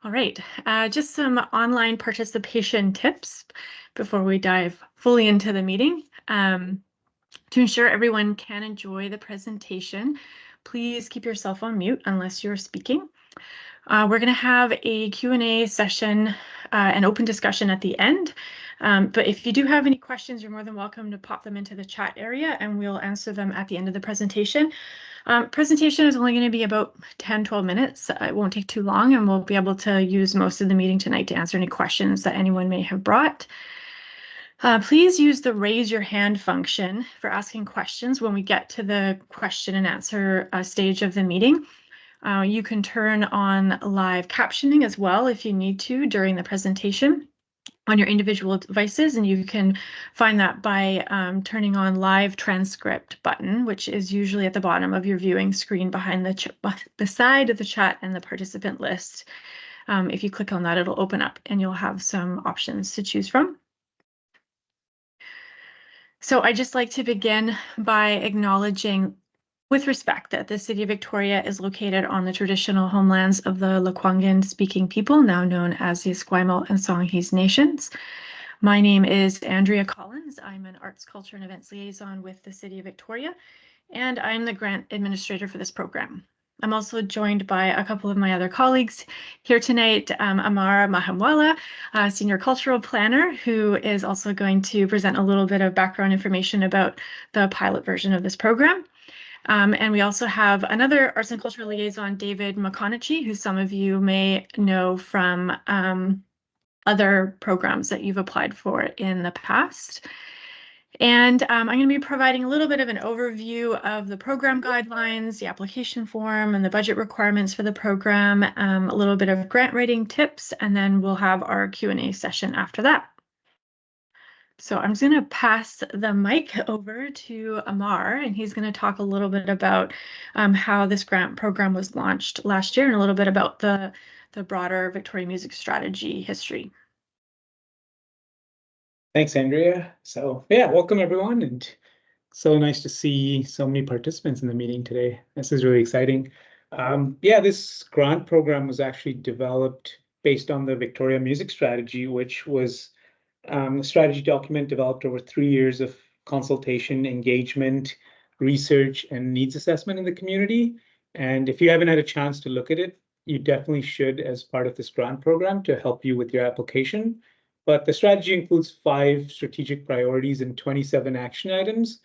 All right, just some online participation tips before we dive fully into the meeting. To ensure everyone can enjoy the presentation, please keep yourself on mute unless you're speaking. We're going to have a Q&A session, an open discussion at the end. But if you do have any questions, you're more than welcome to pop them into the chat area and we'll answer them at the end of the presentation. Presentation is only going to be about 10-12 minutes. It won't take too long and we'll be able to use most of the meeting tonight to answer any questions that anyone may have brought. Please use the raise your hand function for asking questions when we get to the question and answer stage of the meeting. You can turn on live captioning as well if you need to during the presentation on your individual devices, and you can find that by turning on live transcript button, which is usually at the bottom of your viewing screen behind the side of the chat and the participant list. If you click on that, it'll open up and you'll have some options to choose from. So I'd just like to begin by acknowledging with respect that the City of Victoria is located on the traditional homelands of the Lekwungen speaking people, now known as the Esquimalt and Songhees Nations. My name is Andrea Collins. I'm an Arts, Culture and Events Liaison with the City of Victoria, and I'm the grant administrator for this program. I'm also joined by a couple of my other colleagues here tonight, Amara Mahamwala, Senior Cultural Planner, who is also going to present a little bit of background information about the pilot version of this program. And we also have another Arts and Culture Liaison, David McConaughey, who some of you may know from other programs that you've applied for in the past. And I'm going to be providing a little bit of an overview of the program guidelines, the application form, and the budget requirements for the program, a little bit of grant writing tips, and then we'll have our Q&A session after that. So I'm just going to pass the mic over to Amar, and he's going to talk a little bit about how this grant program was launched last year and a little bit about the broader Victoria Music Strategy history. Thanks, Andrea. So yeah, welcome everyone, and so nice to see so many participants in the meeting today. This is really exciting. This grant program was actually developed based on the Victoria Music Strategy, which was a strategy document developed over 3 years of consultation, engagement, research, and needs assessment in the community. And if you haven't had a chance to look at it, you definitely should as part of this grant program to help you with your application. But the strategy includes 5 strategic priorities and 27 action items.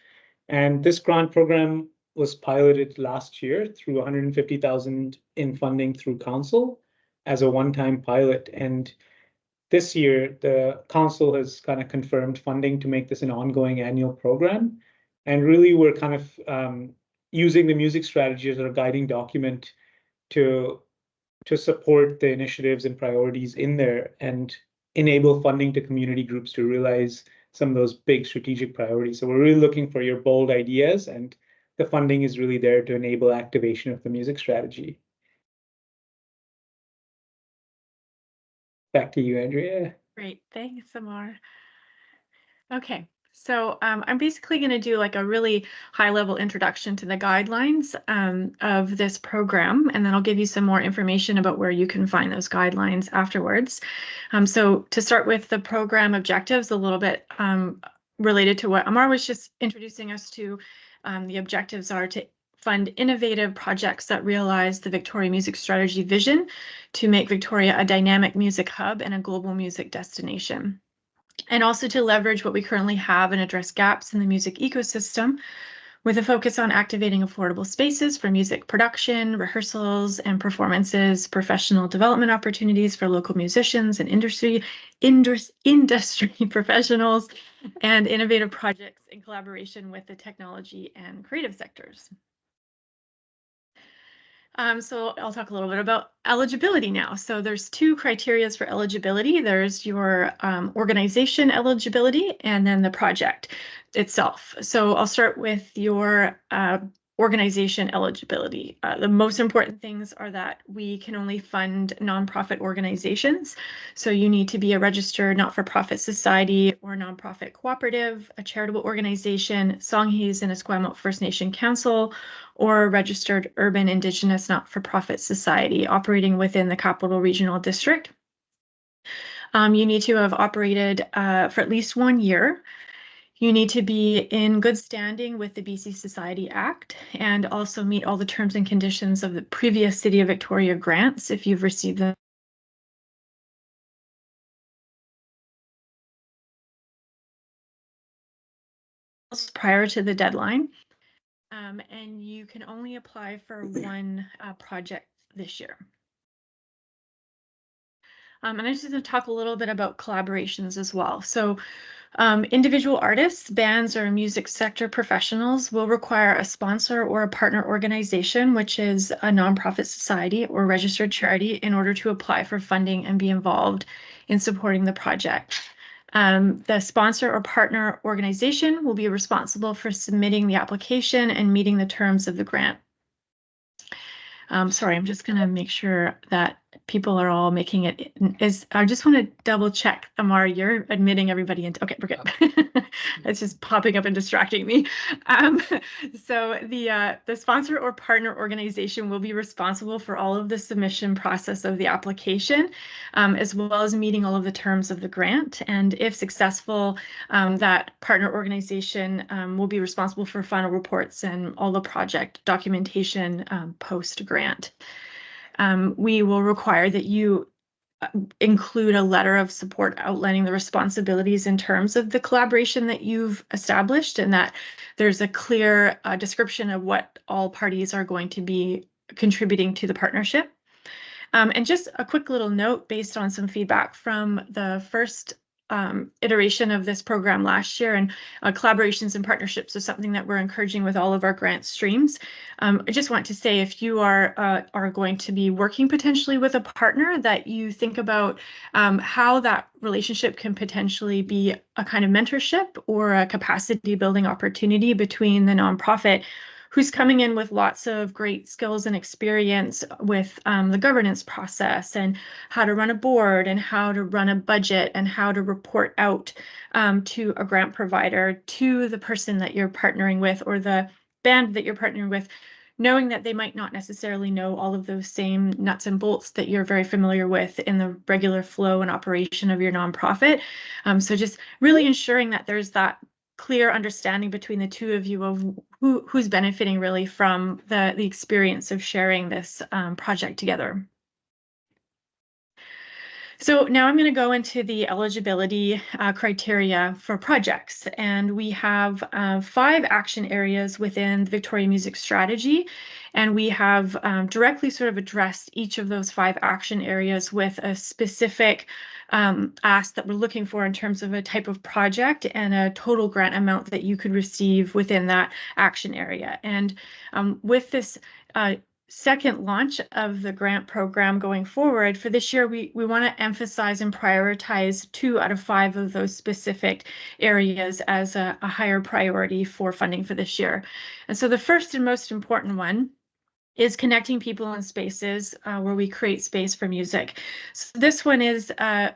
And this grant program was piloted last year through 150,000 in funding through council as a one-time pilot. And this year, the council has kind of confirmed funding to make this an ongoing annual program. And really, we're kind of using the music strategy as our guiding document to support the initiatives and priorities in there and enable funding to community groups to realize some of those big strategic priorities. So we're really looking for your bold ideas, and the funding is really there to enable activation of the music strategy. Back to you, Andrea. Great, thanks, Amar. Okay, so I'm basically going to do like a really high-level introduction to the guidelines of this program, and then I'll give you some more information about where you can find those guidelines afterwards. So to start with the program objectives, a little bit related to what Amar was just introducing us to, the objectives are to fund innovative projects that realize the Victoria Music Strategy vision to make Victoria a dynamic music hub and a global music destination. And also to leverage what we currently have and address gaps in the music ecosystem with a focus on activating affordable spaces for music production, rehearsals and performances, professional development opportunities for local musicians and industry professionals, and innovative projects in collaboration with the technology and creative sectors. So I'll talk a little bit about eligibility now. So there's 2 criteria for eligibility. There's your organization eligibility and then the project itself. So I'll start with your organization eligibility. The most important things are that we can only fund nonprofit organizations. So you need to be a registered not-for-profit society or nonprofit cooperative, a charitable organization, Songhees and Esquimalt First Nation Council, or a registered urban Indigenous not-for-profit society operating within the Capital Regional District. You need to have operated for at least 1 year. You need to be in good standing with the BC Society Act and also meet all the terms and conditions of the previous City of Victoria grants if you've received them prior to the deadline. And you can only apply for one project this year. And I just want to talk a little bit about collaborations as well. So individual artists, bands, or music sector professionals will require a sponsor or a partner organization, which is a nonprofit society or registered charity, in order to apply for funding and be involved in supporting the project. The sponsor or partner organization will be responsible for submitting the application and meeting the terms of the grant. Sorry, I'm just going to make sure that people are all making it. I just want to double check, Amar, you're admitting everybody into. Okay, we're good. It's just popping up and distracting me. So the sponsor or partner organization will be responsible for all of the submission process of the application, as well as meeting all of the terms of the grant. And if successful, that partner organization will be responsible for final reports and all the project documentation post-grant. We will require that you include a letter of support outlining the responsibilities in terms of the collaboration that you've established, and that there's a clear description of what all parties are going to be contributing to the partnership. And just a quick little note based on some feedback from the first iteration of this program last year, and collaborations and partnerships is something that we're encouraging with all of our grant streams. I just want to say, if you are going to be working potentially with a partner, that you think about how that relationship can potentially be a kind of mentorship or a capacity building opportunity between the nonprofit who's coming in with lots of great skills and experience with the governance process and how to run a board and how to run a budget and how to report out to a grant provider, to the person that you're partnering with or the band that you're partnering with, knowing that they might not necessarily know all of those same nuts and bolts that you're very familiar with in the regular flow and operation of your nonprofit. So just really ensuring that there's that clear understanding between the two of you of who's benefiting really from the experience of sharing this project together. So now I'm going to go into the eligibility criteria for projects, and we have 5 action areas within the Victoria Music Strategy, and we have directly sort of addressed each of those 5 action areas with a specific ask that we're looking for in terms of a type of project and a total grant amount that you could receive within that action area. And with this second launch of the grant program going forward for this year, we want to emphasize and prioritize 2 out of 5 of those specific areas as a higher priority for funding for this year. And so the first and most important one is connecting people in spaces where we create space for music. So this one is a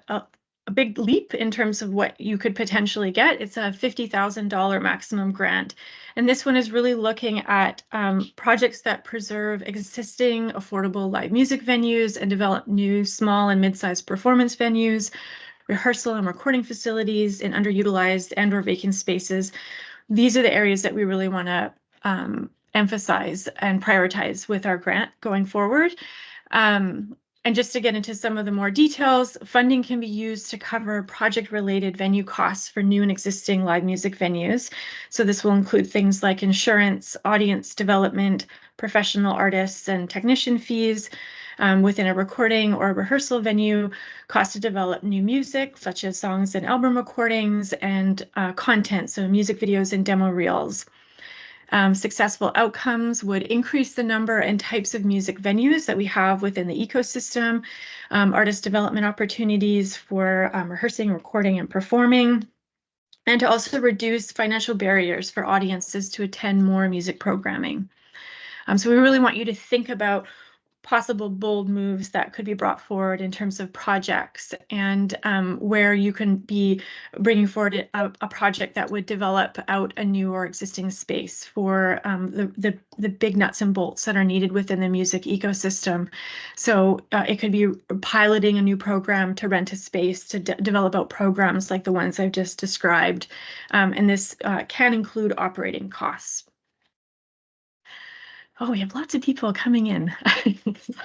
big leap in terms of what you could potentially get. It's a $50,000 maximum grant. And this one is really looking at projects that preserve existing affordable live music venues and develop new small and mid-sized performance venues, rehearsal and recording facilities in underutilized and or vacant spaces. These are the areas that we really want to emphasize and prioritize with our grant going forward. And just to get into some of the more details, funding can be used to cover project-related venue costs for new and existing live music venues. So this will include things like insurance, audience development, professional artists and technician fees within a recording or a rehearsal venue, cost to develop new music, such as songs and album recordings, and content, so music videos and demo reels. Successful outcomes would increase the number and types of music venues that we have within the ecosystem, artist development opportunities for rehearsing, recording, and performing, and to also reduce financial barriers for audiences to attend more music programming. So we really want you to think about possible bold moves that could be brought forward in terms of projects, and where you can be bringing forward a project that would develop out a new or existing space for the big nuts and bolts that are needed within the music ecosystem. So it could be piloting a new program to rent a space to develop out programs like the ones I've just described. And this can include operating costs. Oh, we have lots of people coming in.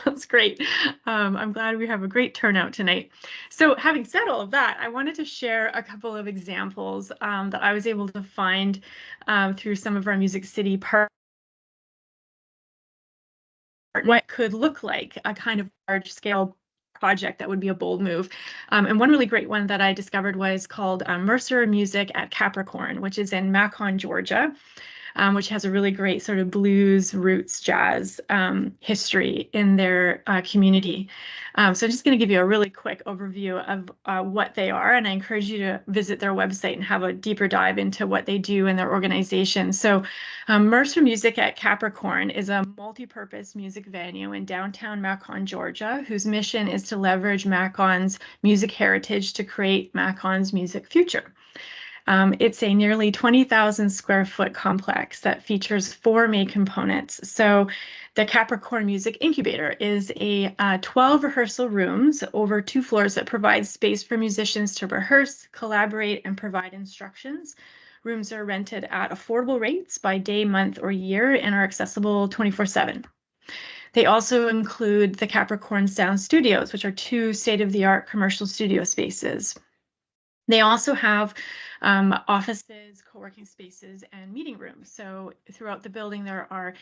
That's great. I'm glad we have a great turnout tonight. So having said all of that, I wanted to share a couple of examples that I was able to find through some of our Music City partners, what could look like a kind of large scale project that would be a bold move. And one really great one that I discovered was called Mercer Music at Capricorn, which is in Macon, Georgia. Which has a really great sort of blues, roots, jazz history in their community. So I'm just going to give you a really quick overview of what they are, and I encourage you to visit their website and have a deeper dive into what they do in their organization. So Mercer Music at Capricorn is a multi-purpose music venue in downtown Macon, Georgia, whose mission is to leverage Macon's music heritage to create Macon's music future. It's a nearly 20,000 square foot complex that features 4 main components. So the Capricorn Music Incubator is a 12 rehearsal rooms over 2 floors that provide space for musicians to rehearse, collaborate, and provide instructions. Rooms are rented at affordable rates by day, month, or year and are accessible 24/7. They also include the Capricorn Sound Studios, which are 2 state-of-the-art commercial studio spaces. They also have offices, co-working spaces, and meeting rooms. So throughout the building, there are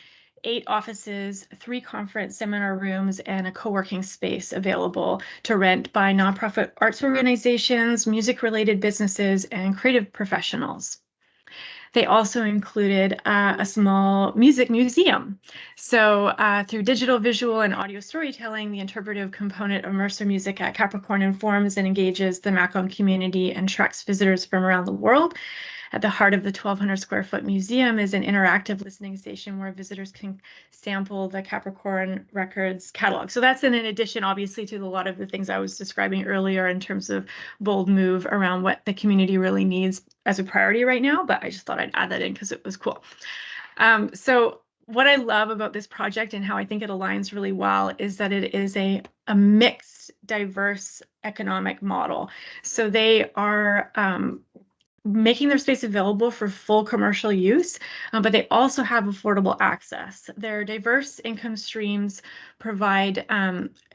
8 offices, 3 conference seminar rooms, and a co-working space available to rent by nonprofit arts organizations, music-related businesses, and creative professionals. They also included a small music museum. So through digital, visual, and audio storytelling, the interpretive component of Mercer Music at Capricorn informs and engages the Macon community and attracts visitors from around the world. At the heart of the 1,200 square foot museum is an interactive listening station where visitors can sample the Capricorn Records catalog. So that's in addition, obviously, to a lot of the things I was describing earlier in terms of bold move around what the community really needs as a priority right now. But I just thought I'd add that in because it was cool. So what I love about this project and how I think it aligns really well is that it is a mixed, diverse economic model. So they are making their space available for full commercial use, but they also have affordable access. Their diverse income streams provide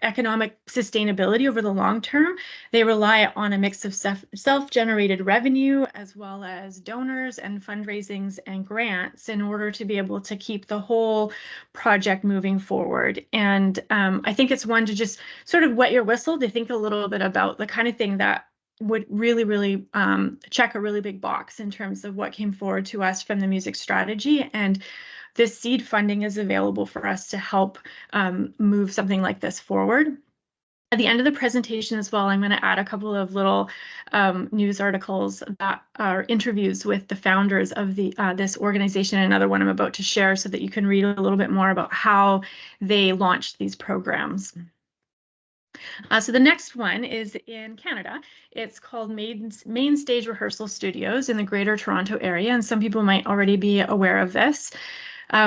economic sustainability over the long term. They rely on a mix of self-generated revenue as well as donors and fundraisings and grants in order to be able to keep the whole project moving forward. And I think it's one to just sort of wet your whistle to think a little bit about the kind of thing that would really check a really big box in terms of what came forward to us from the music strategy. And this seed funding is available for us to help move something like this forward. At the end of the presentation as well, I'm going to add a couple of little news articles that are interviews with the founders of this organization, and another one I'm about to share so that you can read a little bit more about how they launched these programs. So the next one is in Canada. It's called Main Stage Rehearsal Studios in the Greater Toronto Area, and some people might already be aware of this.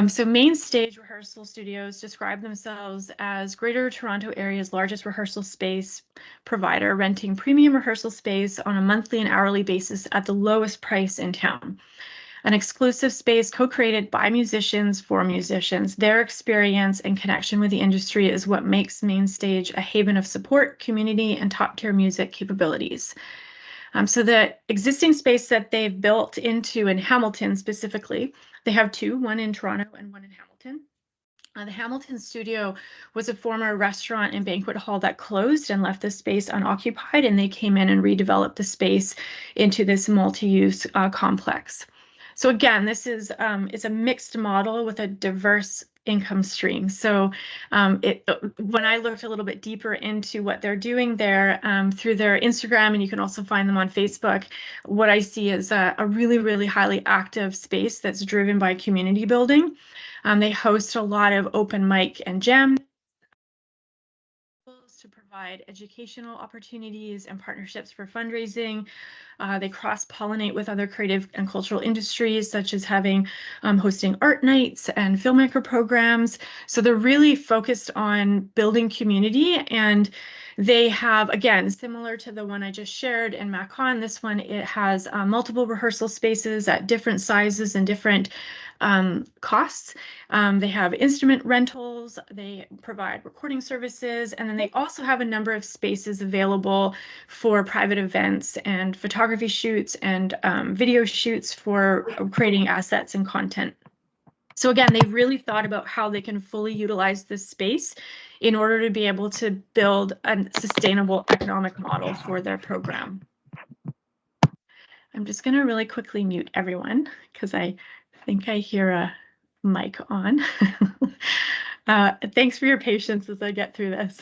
So Main Stage Rehearsal Studios describe themselves as Greater Toronto Area's largest rehearsal space provider, renting premium rehearsal space on a monthly and hourly basis at the lowest price in town. An exclusive space co-created by musicians for musicians. Their experience and connection with the industry is what makes Main Stage a haven of support, community, and top-tier music capabilities. So the existing space that they've built into in Hamilton specifically, they have 2, one in Toronto and one in Hamilton. The Hamilton studio was a former restaurant and banquet hall that closed and left the space unoccupied, and they came in and redeveloped the space into this multi-use complex. So again, this is it's a mixed model with a diverse income stream. So when I looked a little bit deeper into what they're doing there through their Instagram, and you can also find them on Facebook, what I see is a really highly active space that's driven by community building. They host a lot of open mic and jam to provide educational opportunities and partnerships for fundraising. They cross-pollinate with other creative and cultural industries, such as hosting art nights and filmmaker programs. So they're really focused on building community, and they have, again, similar to the one I just shared in Macon, this one, it has multiple rehearsal spaces at different sizes and different costs. They have instrument rentals, they provide recording services, and then they also have a number of spaces available for private events and photography shoots and video shoots for creating assets and content. So again, they've really thought about how they can fully utilize this space in order to be able to build a sustainable economic model for their program. I'm just going to really quickly mute everyone because I think I hear a mic on. Thanks for your patience as I get through this.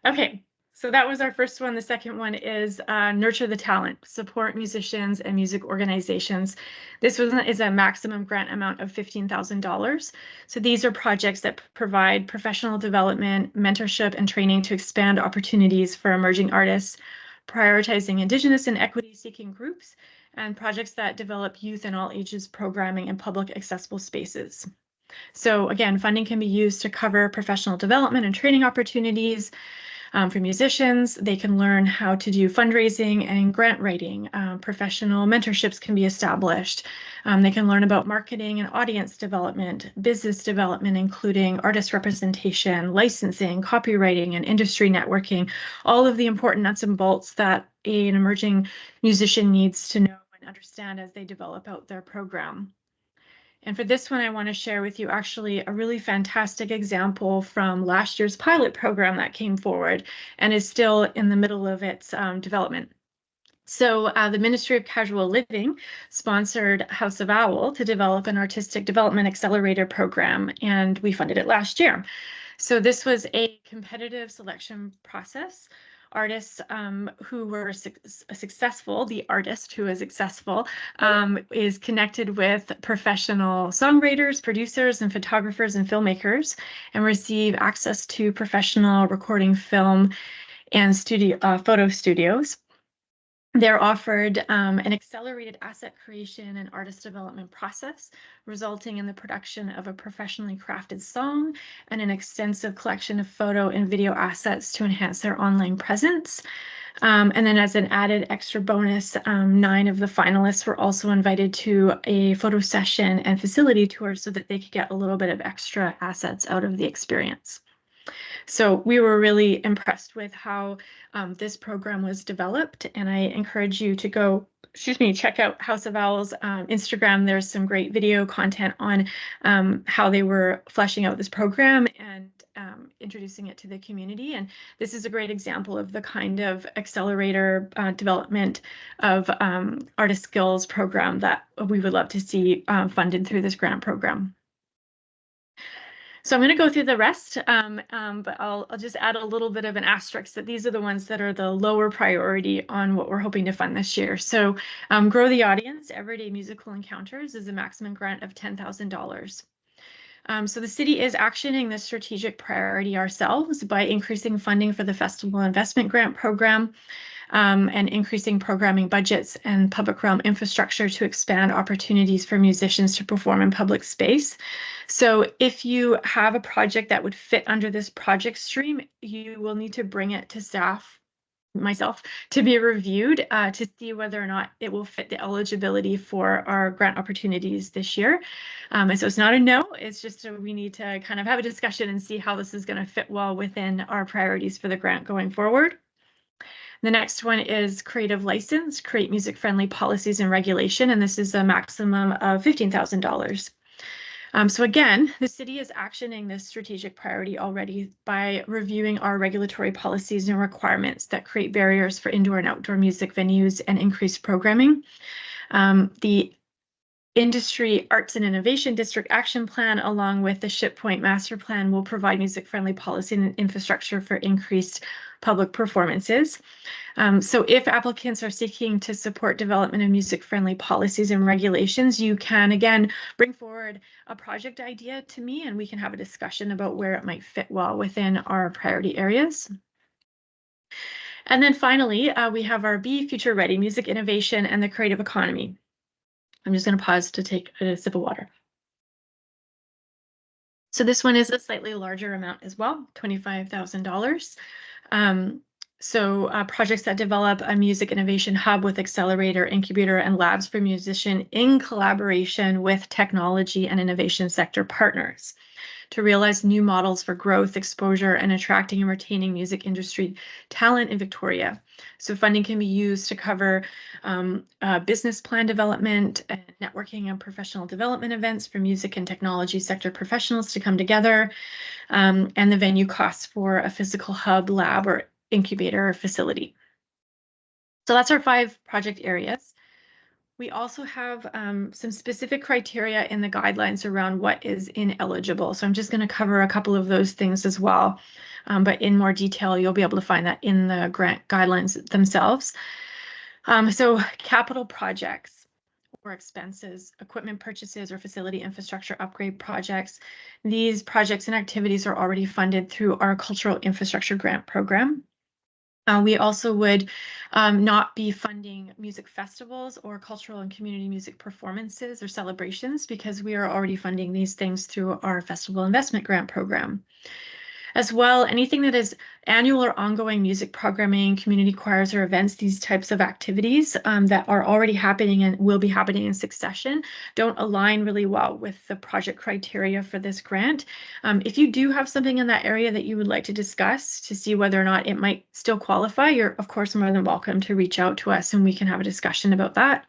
Okay, so that was our first one. The second one is Nurture the Talent, support musicians and music organizations. This is a maximum grant amount of $15,000. So these are projects that provide professional development, mentorship, and training to expand opportunities for emerging artists, prioritizing Indigenous and equity-seeking groups, and projects that develop youth and all ages programming in public accessible spaces. So again, funding can be used to cover professional development and training opportunities for musicians. They can learn how to do fundraising and grant writing. Professional mentorships can be established. They can learn about marketing and audience development, business development, including artist representation, licensing, copywriting, and industry networking, all of the important nuts and bolts that an emerging musician needs to know and understand as they develop out their program. And for this one, I want to share with you actually a really fantastic example from last year's pilot program that came forward and is still in the middle of its development. So the Ministry of Casual Living sponsored House of Owl to develop an artistic development accelerator program, and we funded it last year. So this was a competitive selection process. Artists who were successful, the artist who is successful is connected with professional songwriters, producers, and photographers and filmmakers, and receive access to professional recording, film, and photo studios. They're offered an accelerated asset creation and artist development process, resulting in the production of a professionally crafted song and an extensive collection of photo and video assets to enhance their online presence. And then as an added extra bonus, 9 of the finalists were also invited to a photo session and facility tour so that they could get a little bit of extra assets out of the experience. So we were really impressed with how this program was developed, and I encourage you to go, check out House of Owl's Instagram. There's some great video content on how they were fleshing out this program and introducing it to the community. And this is a great example of the kind of accelerator development of artist skills program that we would love to see funded through this grant program. So I'm going to go through the rest, but I'll just add a little bit of an asterisk that these are the ones that are the lower priority on what we're hoping to fund this year. So Grow the Audience, Everyday Musical Encounters is a maximum grant of $10,000. So the city is actioning this strategic priority ourselves by increasing funding for the Festival Investment Grant Program, and increasing programming budgets and public realm infrastructure to expand opportunities for musicians to perform in public space. So if you have a project that would fit under this project stream, you will need to bring it to staff, myself, to be reviewed to see whether or not it will fit the eligibility for our grant opportunities this year. And so it's not a no, it's just we need to kind of have a discussion and see how this is going to fit well within our priorities for the grant going forward. The next one is Creative License, Create Music-Friendly Policies and Regulation, and this is a maximum of $15,000. So again, the city is actioning this strategic priority already by reviewing our regulatory policies and requirements that create barriers for indoor and outdoor music venues and increased programming. The Industry, Arts and Innovation District Action Plan, along with the Ship Point Master Plan, will provide music-friendly policy and infrastructure for increased public performances. So if applicants are seeking to support development of music-friendly policies and regulations, you can, again, bring forward a project idea to me, and we can have a discussion about where it might fit well within our priority areas. And then finally, we have our B, Future Ready, Music Innovation and the Creative Economy. I'm just going to pause to take a sip of water. So this one is a slightly larger amount as well, $25,000. Projects that develop a music innovation hub with accelerator, incubator, and labs for musicians in collaboration with technology and innovation sector partners to realize new models for growth, exposure, and attracting and retaining music industry talent in Victoria. So funding can be used to cover business plan development, and networking and professional development events for music and technology sector professionals to come together, and the venue costs for a physical hub, lab, or incubator facility. So that's our 5 project areas. We also have some specific criteria in the guidelines around what is ineligible. So I'm just going to cover a couple of those things as well. But in more detail, you'll be able to find that in the grant guidelines themselves. So capital projects or expenses, equipment purchases, or facility infrastructure upgrade projects. These projects and activities are already funded through our Cultural Infrastructure Grant Program. We also would not be funding music festivals or cultural and community music performances or celebrations because we are already funding these things through our Festival Investment Grant Program. As well, anything that is annual or ongoing music programming, community choirs or events, these types of activities that are already happening and will be happening in succession don't align really well with the project criteria for this grant. If you do have something in that area that you would like to discuss to see whether or not it might still qualify, you're of course more than welcome to reach out to us and we can have a discussion about that.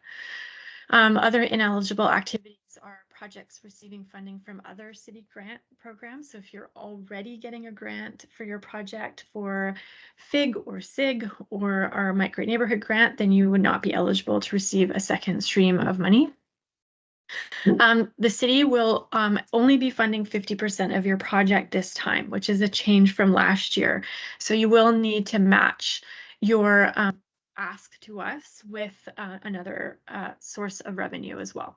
Other ineligible activities are projects receiving funding from other city grant programs. So if you're already getting a grant for your project for FIG or SIG or our Migrate Neighborhood grant, then you would not be eligible to receive a second stream of money. The city will only be funding 50% of your project this time, which is a change from last year. So you will need to match your ask to us with another source of revenue as well.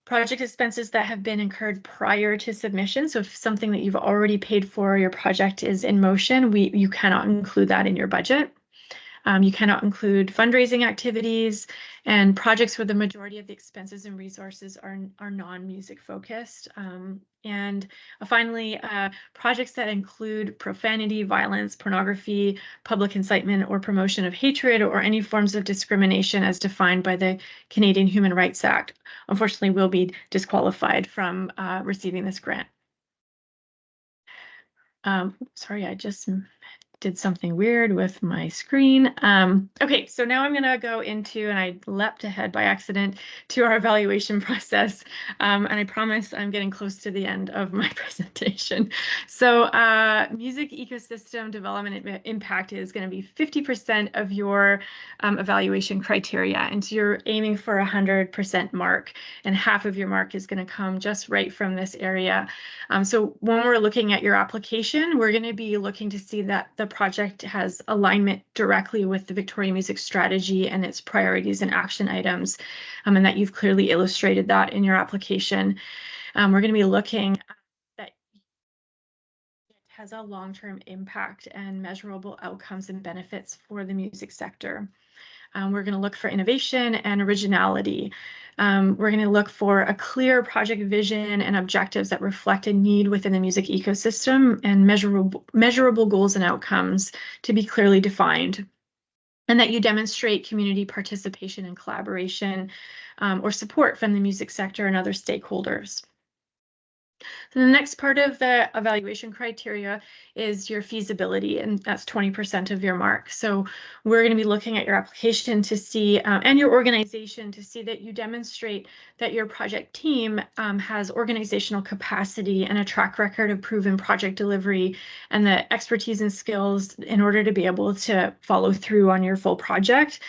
Project expenses that have been incurred prior to submission. So if something that you've already paid for, your project is in motion, you cannot include that in your budget. You cannot include fundraising activities and projects where the majority of the expenses and resources are non-music focused. And finally, projects that include profanity, violence, pornography, public incitement or promotion of hatred or any forms of discrimination as defined by the Canadian Human Rights Act, unfortunately will be disqualified from receiving this grant. Sorry, I just did something weird with my screen. Okay, so now I'm gonna go into, and I leapt ahead by accident to our evaluation process. And I promise I'm getting close to the end of my presentation. So music ecosystem development impact is gonna be 50% of your evaluation criteria. And so you're aiming for 100% mark, and half of your mark is gonna come just right from this area. So when we're looking at your application, we're gonna be looking to see that the project has alignment directly with the Victoria Music Strategy and its priorities and action items, and that you've clearly illustrated that in your application. We're going to be looking at that it has a long-term impact and measurable outcomes and benefits for the music sector. We're going to look for innovation and originality. We're going to look for a clear project vision and objectives that reflect a need within the music ecosystem and measurable goals and outcomes to be clearly defined. And that you demonstrate community participation and collaboration or support from the music sector and other stakeholders. So the next part of the evaluation criteria is your feasibility, and that's 20% of your mark. So we're going to be looking at your application to see, and your organization to see that you demonstrate that your project team has organizational capacity and a track record of proven project delivery and the expertise and skills in order to be able to follow through on your full project.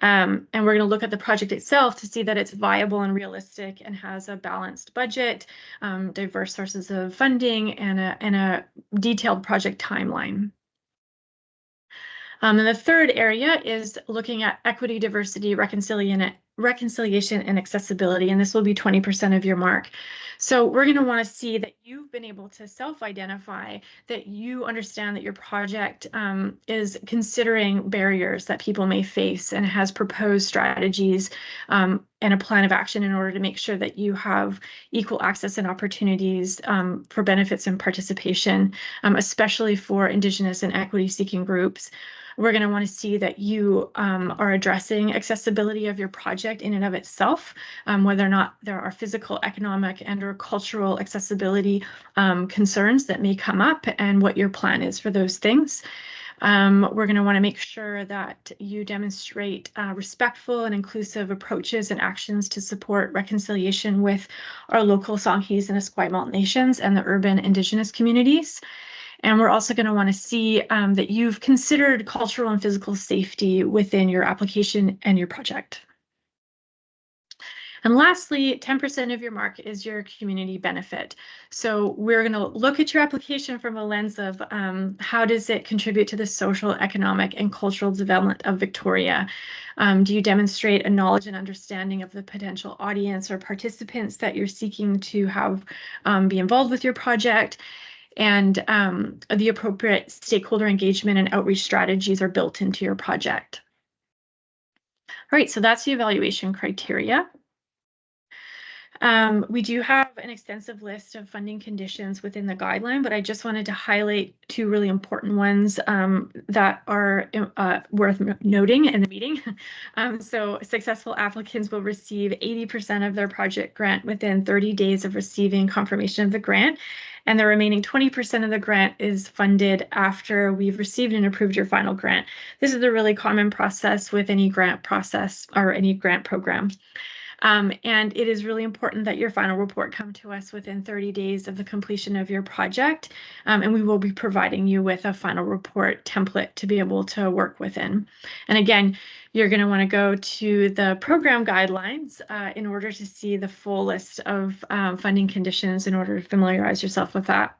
And we're going to look at the project itself to see that it's viable and realistic and has a balanced budget, diverse sources of funding, and a detailed project timeline. And the third area is looking at equity, diversity, reconciliation, and accessibility, and this will be 20% of your mark. So we're going to want to see that you've been able to self-identify, that you understand that your project is considering barriers that people may face and has proposed strategies and a plan of action in order to make sure that you have equal access and opportunities for benefits and participation, especially for Indigenous and equity-seeking groups. We're going to want to see that you are addressing accessibility of your project in and of itself, whether or not there are physical, economic, and or cultural accessibility concerns that may come up, and what your plan is for those things. We're going to want to make sure that you demonstrate respectful and inclusive approaches and actions to support reconciliation with our local Songhees and Esquimalt nations and the urban Indigenous communities. And we're also going to want to see that you've considered cultural and physical safety within your application and your project. And lastly, 10% of your mark is your community benefit. So we're going to look at your application from a lens of how does it contribute to the social, economic, and cultural development of Victoria? Do you demonstrate a knowledge and understanding of the potential audience or participants that you're seeking to have be involved with your project? And the appropriate stakeholder engagement and outreach strategies are built into your project. All right, so that's the evaluation criteria. We do have an extensive list of funding conditions within the guideline, but I just wanted to highlight two really important ones that are worth noting in the meeting. So successful applicants will receive 80% of their project grant within 30 days of receiving confirmation of the grant, and the remaining 20% of the grant is funded after we've received and approved your final grant. This is a really common process with any grant process or any grant program. And it is really important that your final report come to us within 30 days of the completion of your project. And we will be providing you with a final report template to be able to work within. And again, you're going to want to go to the program guidelines in order to see the full list of funding conditions in order to familiarize yourself with that.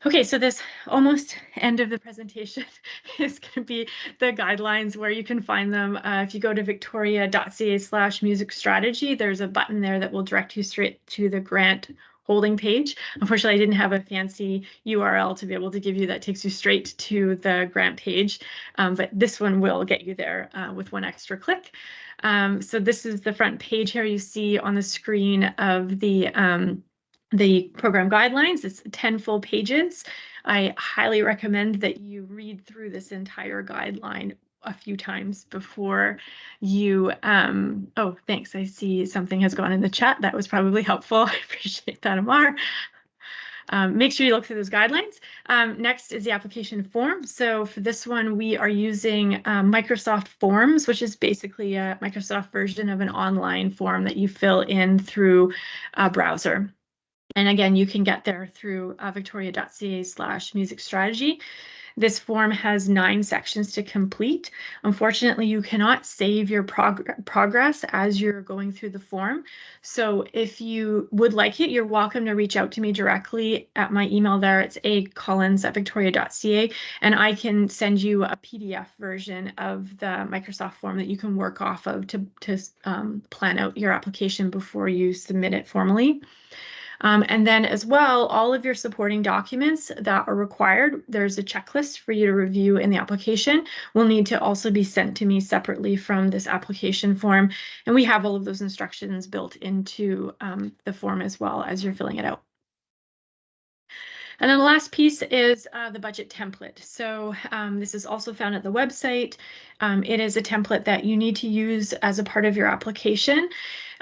Okay, so this almost end of the presentation is going to be the guidelines where you can find them. If you go to victoria.ca/music strategy, there's a button there that will direct you straight to the grant holding page. Unfortunately, I didn't have a fancy URL to be able to give you that takes you straight to the grant page, but this one will get you there with one extra click. So this is the front page here you see on the screen of the program guidelines. It's 10 full pages. I highly recommend that you read through this entire guideline a few times before you, oh, thanks. I see something has gone in the chat. That was probably helpful. I appreciate that, Amar. Make sure you look through those guidelines. Next is the application form. So for this one, we are using Microsoft Forms, which is basically a Microsoft version of an online form that you fill in through a browser. And again, you can get there through victoria.ca/music strategy. This form has 9 sections to complete. Unfortunately, you cannot save your progress as you're going through the form. So if you would like it, you're welcome to reach out to me directly at my email there. It's acollins@victoria.ca, and I can send you a PDF version of the Microsoft form that you can work off of to plan out your application before you submit it formally. And then as well, all of your supporting documents that are required, there's a checklist for you to review in the application, will need to also be sent to me separately from this application form. And we have all of those instructions built into the form as well as you're filling it out. And then the last piece is the budget template. So this is also found at the website. It is a template that you need to use as a part of your application.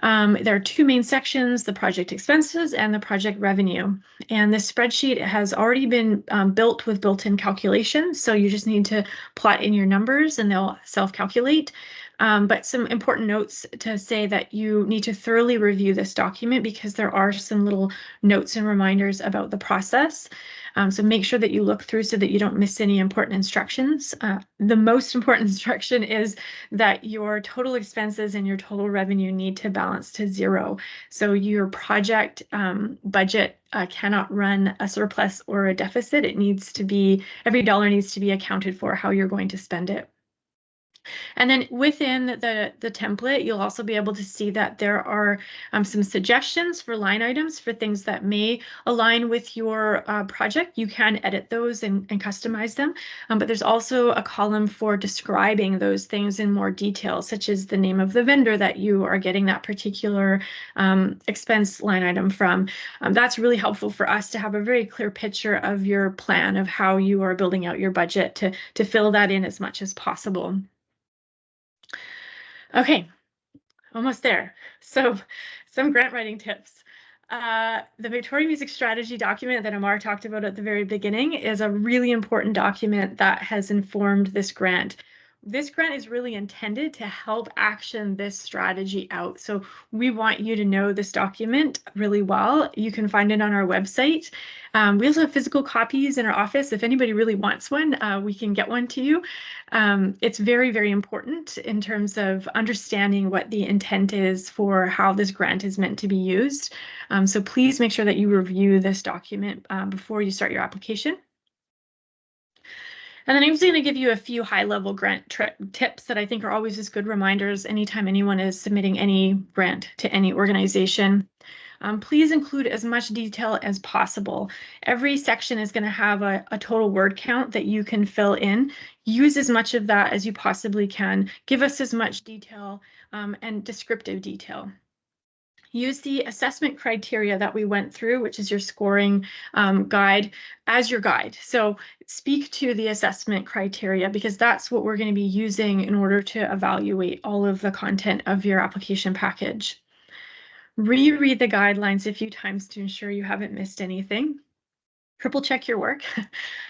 There are 2 main sections, the project expenses and the project revenue. And this spreadsheet has already been built with built-in calculations. So you just need to plot in your numbers and they'll self-calculate. But some important notes to say that you need to thoroughly review this document because there are some little notes and reminders about the process. So make sure that you look through so that you don't miss any important instructions. The most important instruction is that your total expenses and your total revenue need to balance to zero. So your project budget cannot run a surplus or a deficit. It needs to be, every dollar needs to be accounted for how you're going to spend it. And then within the template, you'll also be able to see that there are some suggestions for line items for things that may align with your project. You can edit those and customize them, but there's also a column for describing those things in more detail, such as the name of the vendor that you are getting that particular expense line item from. That's really helpful for us to have a very clear picture of your plan of how you are building out your budget to fill that in as much as possible. Okay, almost there. So some grant writing tips. The Victoria Music Strategy document that Amar talked about at the very beginning is a really important document that has informed this grant. This grant is really intended to help action this strategy out. So we want you to know this document really well. You can find it on our website. We also have physical copies in our office. If anybody really wants one, we can get one to you. It's very, very important in terms of understanding what the intent is for how this grant is meant to be used. So please make sure that you review this document before you start your application. And then I'm just going to give you a few high-level grant tips that I think are always just good reminders anytime anyone is submitting any grant to any organization. Please include as much detail as possible. Every section is going to have a total word count that you can fill in. Use as much of that as you possibly can. Give us as much detail and descriptive detail. Use the assessment criteria that we went through, which is your scoring guide, as your guide. So speak to the assessment criteria because that's what we're going to be using in order to evaluate all of the content of your application package. Reread the guidelines a few times to ensure you haven't missed anything. Triple check your work,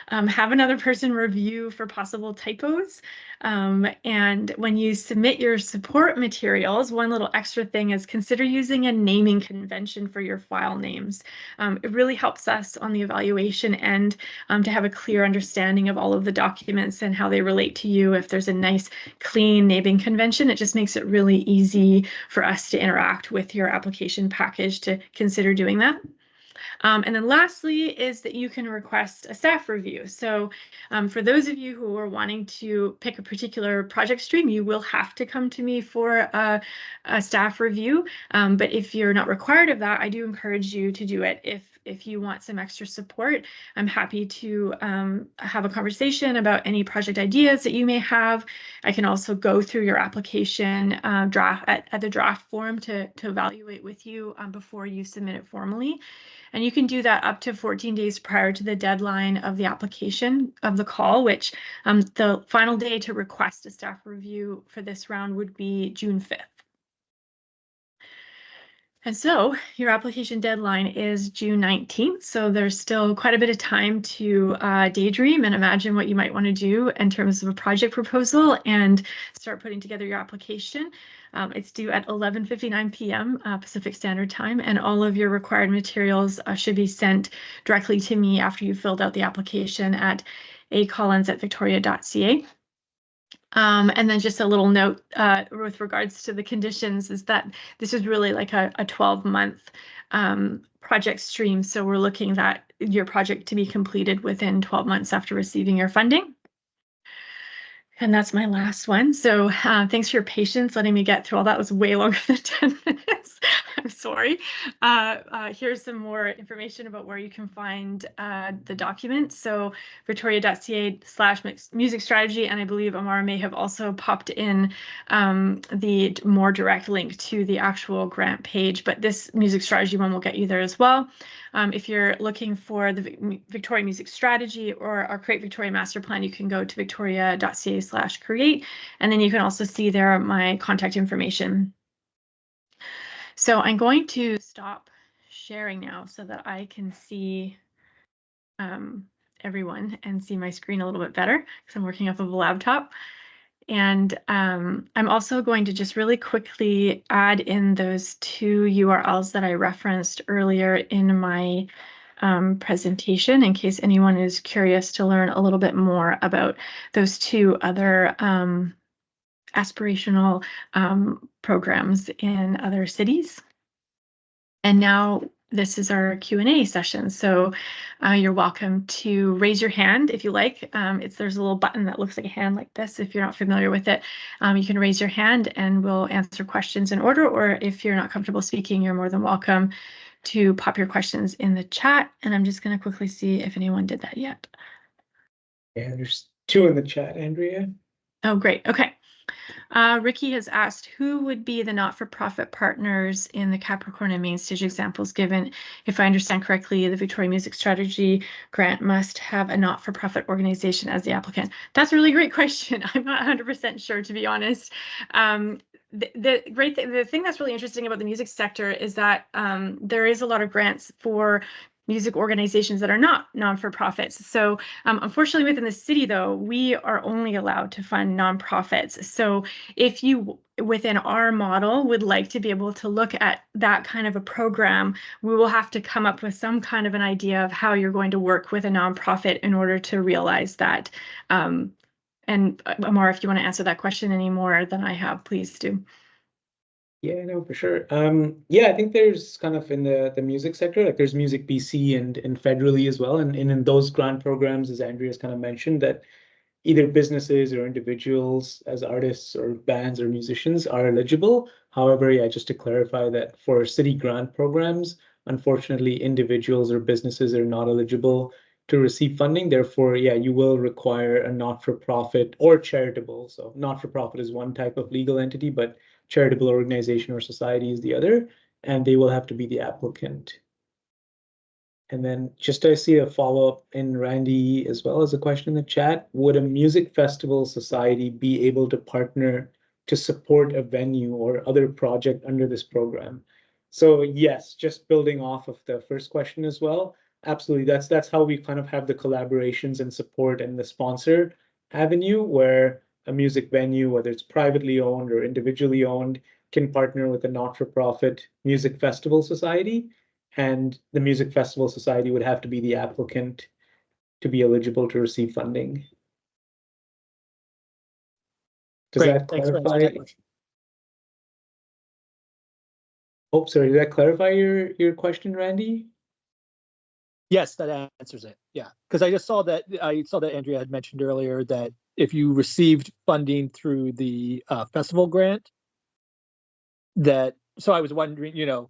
have another person review for possible typos. And when you submit your support materials, one little extra thing is consider using a naming convention for your file names. It really helps us on the evaluation end to have a clear understanding of all of the documents and how they relate to you. If there's a nice clean naming convention, it just makes it really easy for us to interact with your application package to consider doing that. And then lastly is that you can request a staff review. So for those of you who are wanting to pick a particular project stream, you will have to come to me for a staff review. But if you're not required of that, I do encourage you to do it. If you want some extra support, I'm happy to have a conversation about any project ideas that you may have. I can also go through your application draft at the draft form to evaluate with you before you submit it formally. And you can do that up to 14 days prior to the deadline of the application of the call, which the final day to request a staff review for this round would be June 5th. And so your application deadline is June 19th. So there's still quite a bit of time to daydream and imagine what you might want to do in terms of a project proposal and start putting together your application. It's due at 11:59 p.m. Pacific Standard Time, and all of your required materials should be sent directly to me after you filled out the application at acollins@victoria.ca. And then just a little note with regards to the conditions is that this is really like a 12-month project stream. So we're looking at your project to be completed within 12 months after receiving your funding. And that's my last one. So thanks for your patience letting me get through all that. It was way longer than 10 minutes. I'm sorry. Here's some more information about where you can find the document. So victoria.ca/music strategy. And I believe Amar may have also popped in the more direct link to the actual grant page, but this music strategy one will get you there as well. If you're looking for the Victoria Music Strategy or our Create Victoria Master Plan, you can go to victoria.ca/create, and then you can also see there my contact information. So I'm going to stop sharing now so that I can see everyone and see my screen a little bit better because I'm working off of a laptop. And I'm also going to just really quickly add in those two URLs that I referenced earlier in my presentation in case anyone is curious to learn a little bit more about those two other aspirational programs in other cities. And now this is our Q&A session. So you're welcome to raise your hand if you like. There's a little button that looks like a hand like this. If you're not familiar with it, you can raise your hand and we'll answer questions in order. Or if you're not comfortable speaking, you're more than welcome to pop your questions in the chat. And I'm just going to quickly see if anyone did that yet. Yeah, there's two in the chat, Andrea. Oh, great. Okay. Ricky has asked, who would be the not-for-profit partners in the Capricorn and Mainstage examples given? If I understand correctly, the Victoria Music Strategy grant must have a not-for-profit organization as the applicant. That's a really great question. I'm not 100% sure, to be honest. The thing that's really interesting about the music sector is that there is a lot of grants for music organizations that are not non-for-profits. So unfortunately, within the city, though, we are only allowed to fund nonprofits. So if you, within our model, would like to be able to look at that kind of a program, we will have to come up with some kind of an idea of how you're going to work with a nonprofit in order to realize that. And Amar, if you want to answer that question any more than I have, please do. Yeah, no, for sure. Yeah, I think there's kind of in the music sector, like there's Music BC and federally as well. And in those grant programs, as Andrea's kind of mentioned, that either businesses or individuals as artists or bands or musicians are eligible. However, yeah, just to clarify that for city grant programs, unfortunately, individuals or businesses are not eligible to receive funding. Therefore, yeah, you will require a not-for-profit or charitable. So not-for-profit is one type of legal entity, but charitable organization or society is the other, and they will have to be the applicant. And then just I see a follow-up in Randy as well as a question in the chat. Would a music festival society be able to partner to support a venue or other project under this program? So yes, just building off of the first question as well. Absolutely, that's how we kind of have the collaborations and support and the sponsor avenue where a music venue, whether it's privately owned or individually owned, can partner with a not-for-profit music festival society. And the Music Festival Society would have to be the applicant to be eligible to receive funding. Does Great. that Thanks for clarify? answering that question. Oh, sorry, did that clarify your question, Randy? Yes, that answers it. Yeah, because I saw that Andrea had mentioned earlier that if you received funding through the festival grant, so I was wondering,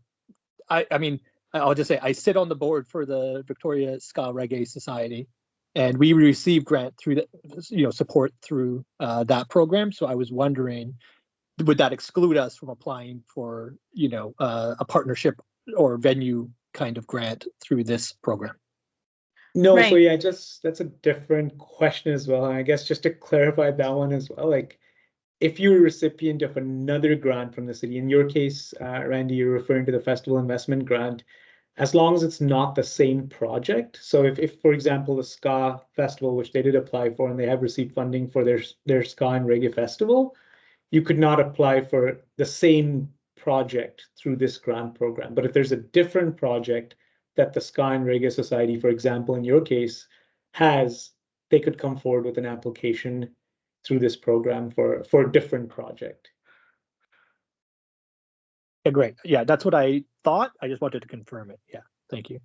I mean, I'll just say I sit on the board for the Victoria Ska Reggae Society, and we receive grant through the, support through that program. So I was wondering, would that exclude us from applying for, a partnership or venue kind of grant through this program? No, Right. so yeah, that's a different question as well. And I guess just to clarify that one as well, like if you're a recipient of another grant from the city, in your case, Randy, you're referring to the Festival Investment Grant, as long as it's not the same project. So if for example, the Ska Festival, which they did apply for, and they have received funding for their Ska and Reggae Festival, you could not apply for the same project through this grant program. But if there's a different project that the Ska and Reggae Society, for example, in your case, has, they could come forward with an application through this program for a different project. Yeah, great. Yeah, that's what I thought. I just wanted to confirm it. Yeah, thank you.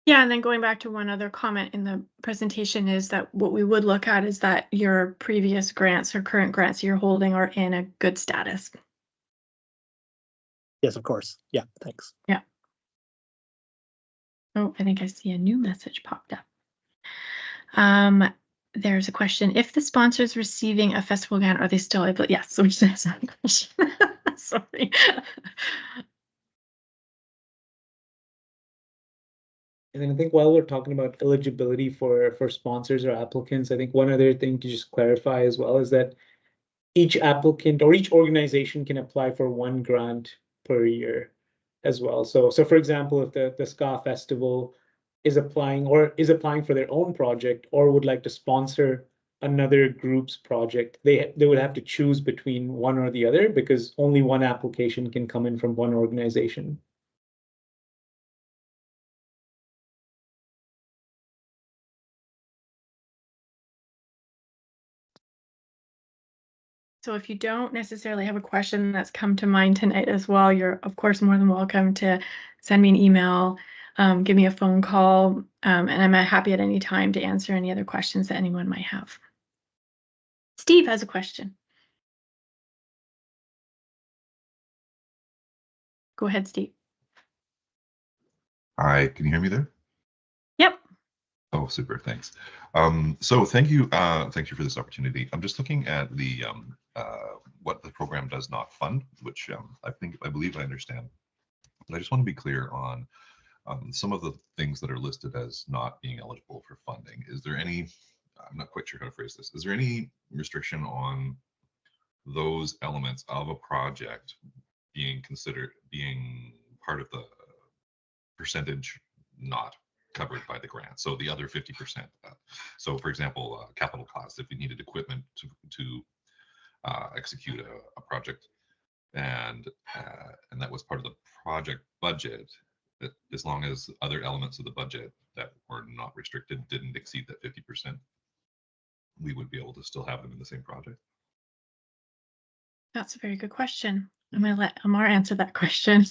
Yeah, and then going back to one other comment in the presentation is that what we would look at is that your previous grants or current grants you're holding are in a good status. Yes, of course. Yeah, thanks. Yeah. Oh, I think I see a new message popped up. There's a question. If the sponsor is receiving a festival grant, are they still able? Yes, so we just answered that question. Sorry. And then I think while we're talking about eligibility for sponsors or applicants, I think one other thing to just clarify as well is that each applicant or each organization can apply for one grant per year as well. So for example, if the Ska Festival is applying for their own project or would like to sponsor another group's project, they would have to choose between one or the other because only one application can come in from one organization. So if you don't necessarily have a question that's come to mind tonight as well, you're of course more than welcome to send me an email, give me a phone call, and I'm happy at any time to answer any other questions that anyone might have. Steve has a question. Go ahead, Steve. Hi, can you hear me there? Yep. Oh, super, thanks. So thank you for this opportunity. I'm just looking at the what the program does not fund, which I believe I understand. But I just want to be clear on some of the things that are listed as not being eligible for funding. Is there any, I'm not quite sure how to phrase this, is there any restriction on those elements of a project being considered being part of the percentage not covered by the grant? So the other 50%. So for example, capital costs, if you needed equipment to execute a project, and that was part of the project budget, that as long as other elements of the budget that were not restricted didn't exceed that 50%, we would be able to still have them in the same project. That's a very good question. I'm going to let Amar answer that question.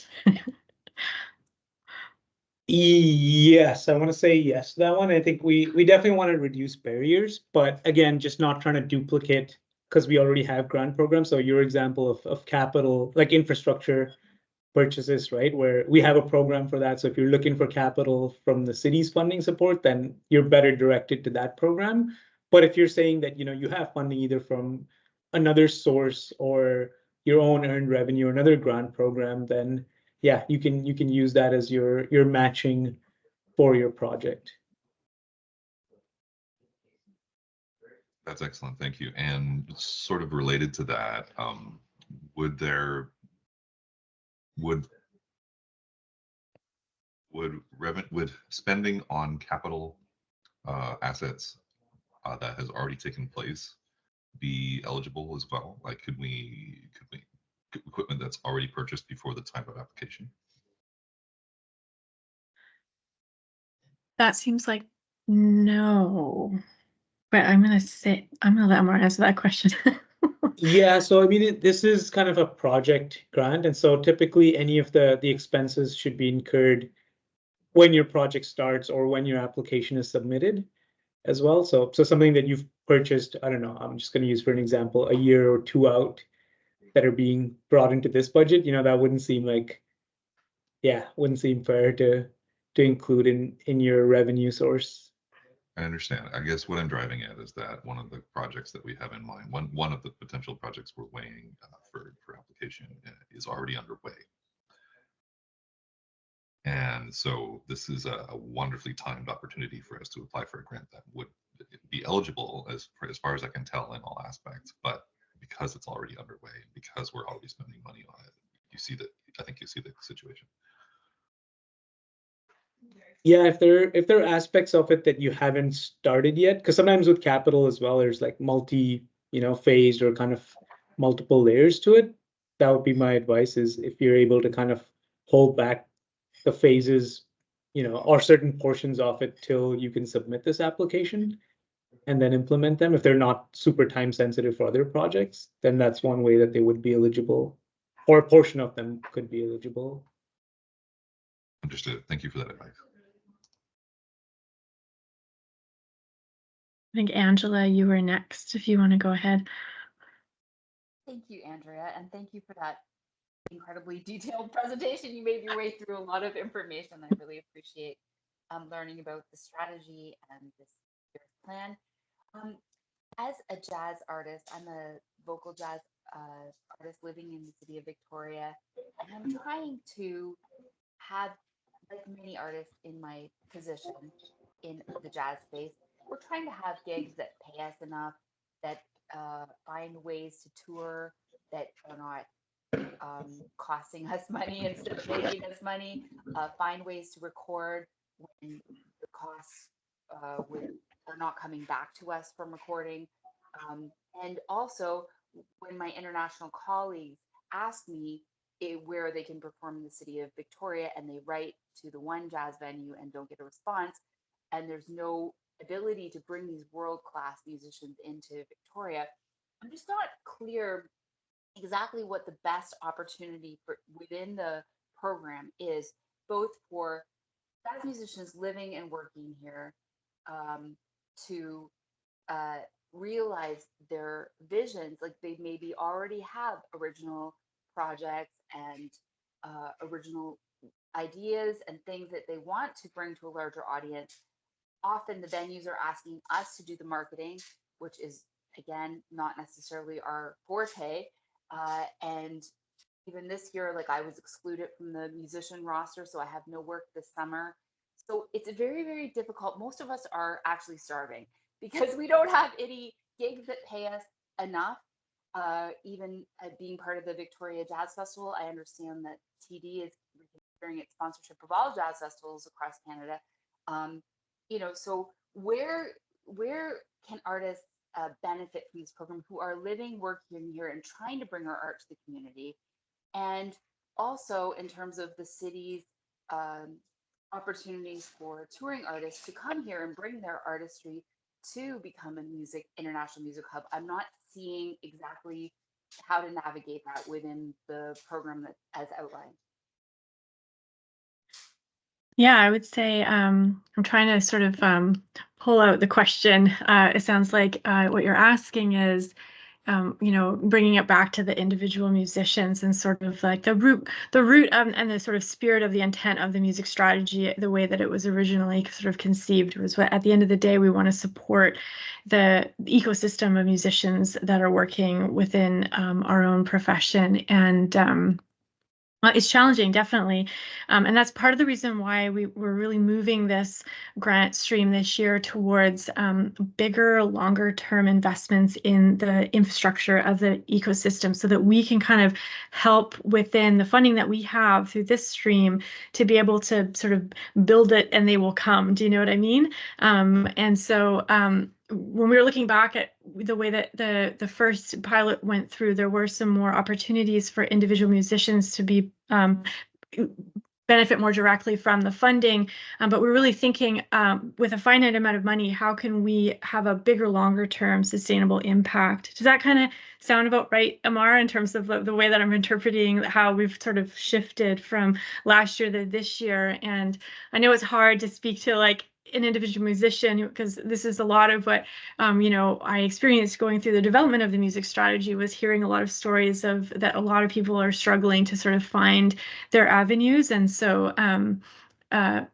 Yes, I want to say yes to that one. I think we definitely want to reduce barriers, but again, just not trying to duplicate because we already have grant programs. So your example of capital, like infrastructure purchases, right, where we have a program for that. So if you're looking for capital from the city's funding support, then you're better directed to that program. But if you're saying that, you have funding either from another source or your own earned revenue or another grant program, then yeah, you can use that as your matching for your project. That's excellent, thank you. And sort of related to that, would spending on capital assets that has already taken place be eligible as well? Like, could equipment that's already purchased before the time of application? That seems like no, but I'm going to let Amar answer that question. Yeah, so I mean, this is kind of a project grant, and so typically any of the expenses should be incurred when your project starts or when your application is submitted as well. So something that you've purchased, I don't know, I'm just going to use for an example, a year or two out that are being brought into this budget, that wouldn't seem fair to include in your revenue source. I understand. I guess what I'm driving at is that one of the projects that we have in mind, one of the potential projects we're weighing for application is already underway. And so this is a wonderfully timed opportunity for us to apply for a grant that would be eligible as far as I can tell in all aspects. But because it's already underway, because we're already spending money on it, I think you see the situation. Yeah, if there are aspects of it that you haven't started yet, because sometimes with capital as well, there's like phased or kind of multiple layers to it. That would be my advice, is if you're able to kind of hold back the phases, or certain portions of it till you can submit this application and then implement them. If they're not super time sensitive for other projects, then that's one way that they would be eligible, or a portion of them could be eligible. Understood. Thank you for that advice. I think Angela, you were next, if you want to go ahead. Thank you, Andrea, and thank you for that incredibly detailed presentation. You made your way through a lot of information. I really appreciate learning about the strategy and this plan. As a jazz artist, I'm a vocal jazz artist living in the city of Victoria, and I'm trying to have, like many artists in my position in the jazz space, we're trying to have gigs that pay us enough, that find ways to tour that are not costing us money instead of making us money, find ways to record when the costs would are not coming back to us from recording. And also, when my international colleagues ask me where they can perform in the city of Victoria, and they write to the one jazz venue and don't get a response, and there's no ability to bring these world-class musicians into Victoria, I'm just not clear exactly what the best opportunity for within the program is, both for jazz musicians living and working here, to realize their visions. Like, they maybe already have original projects and original ideas and things that they want to bring to a larger audience. Often the venues are asking us to do the marketing, which is, again, not necessarily our forte. And even this year, like, I was excluded from the musician roster, so I have no work this summer. So it's very, very difficult. Most of us are actually starving because we don't have any gigs that pay us enough. Even being part of the Victoria Jazz Festival, I understand that TD is reconsidering its sponsorship of all jazz festivals across Canada. So where can artists benefit from this program who are living, working here, and trying to bring our art to the community? And also, in terms of the city's opportunities for touring artists to come here and bring their artistry to become a international music hub, I'm not seeing exactly how to navigate that within the program that as outlined. Yeah, I would say I'm trying to sort of pull out the question. It sounds like what you're asking is, bringing it back to the individual musicians and sort of like the root and the sort of spirit of the intent of the music strategy, the way that it was originally sort of conceived was what, at the end of the day, we want to support the ecosystem of musicians that are working within our own profession. And it's challenging, definitely. And that's part of the reason why we're really moving this grant stream this year towards bigger, longer term investments in the infrastructure of the ecosystem so that we can kind of help within the funding that we have through this stream to be able to sort of build it and they will come. Do you know what I mean? And so when we were looking back at the way that the first pilot went through, there were some more opportunities for individual musicians to be benefit more directly from the funding. But we're really thinking with a finite amount of money, how can we have a bigger, longer term sustainable impact? Does that kind of sound about right, Amar, in terms of the way that I'm interpreting how we've sort of shifted from last year to this year? And I know it's hard to speak to like an individual musician because this is a lot of what I experienced going through the development of the music strategy, was hearing a lot of stories of that a lot of people are struggling to sort of find their avenues. And so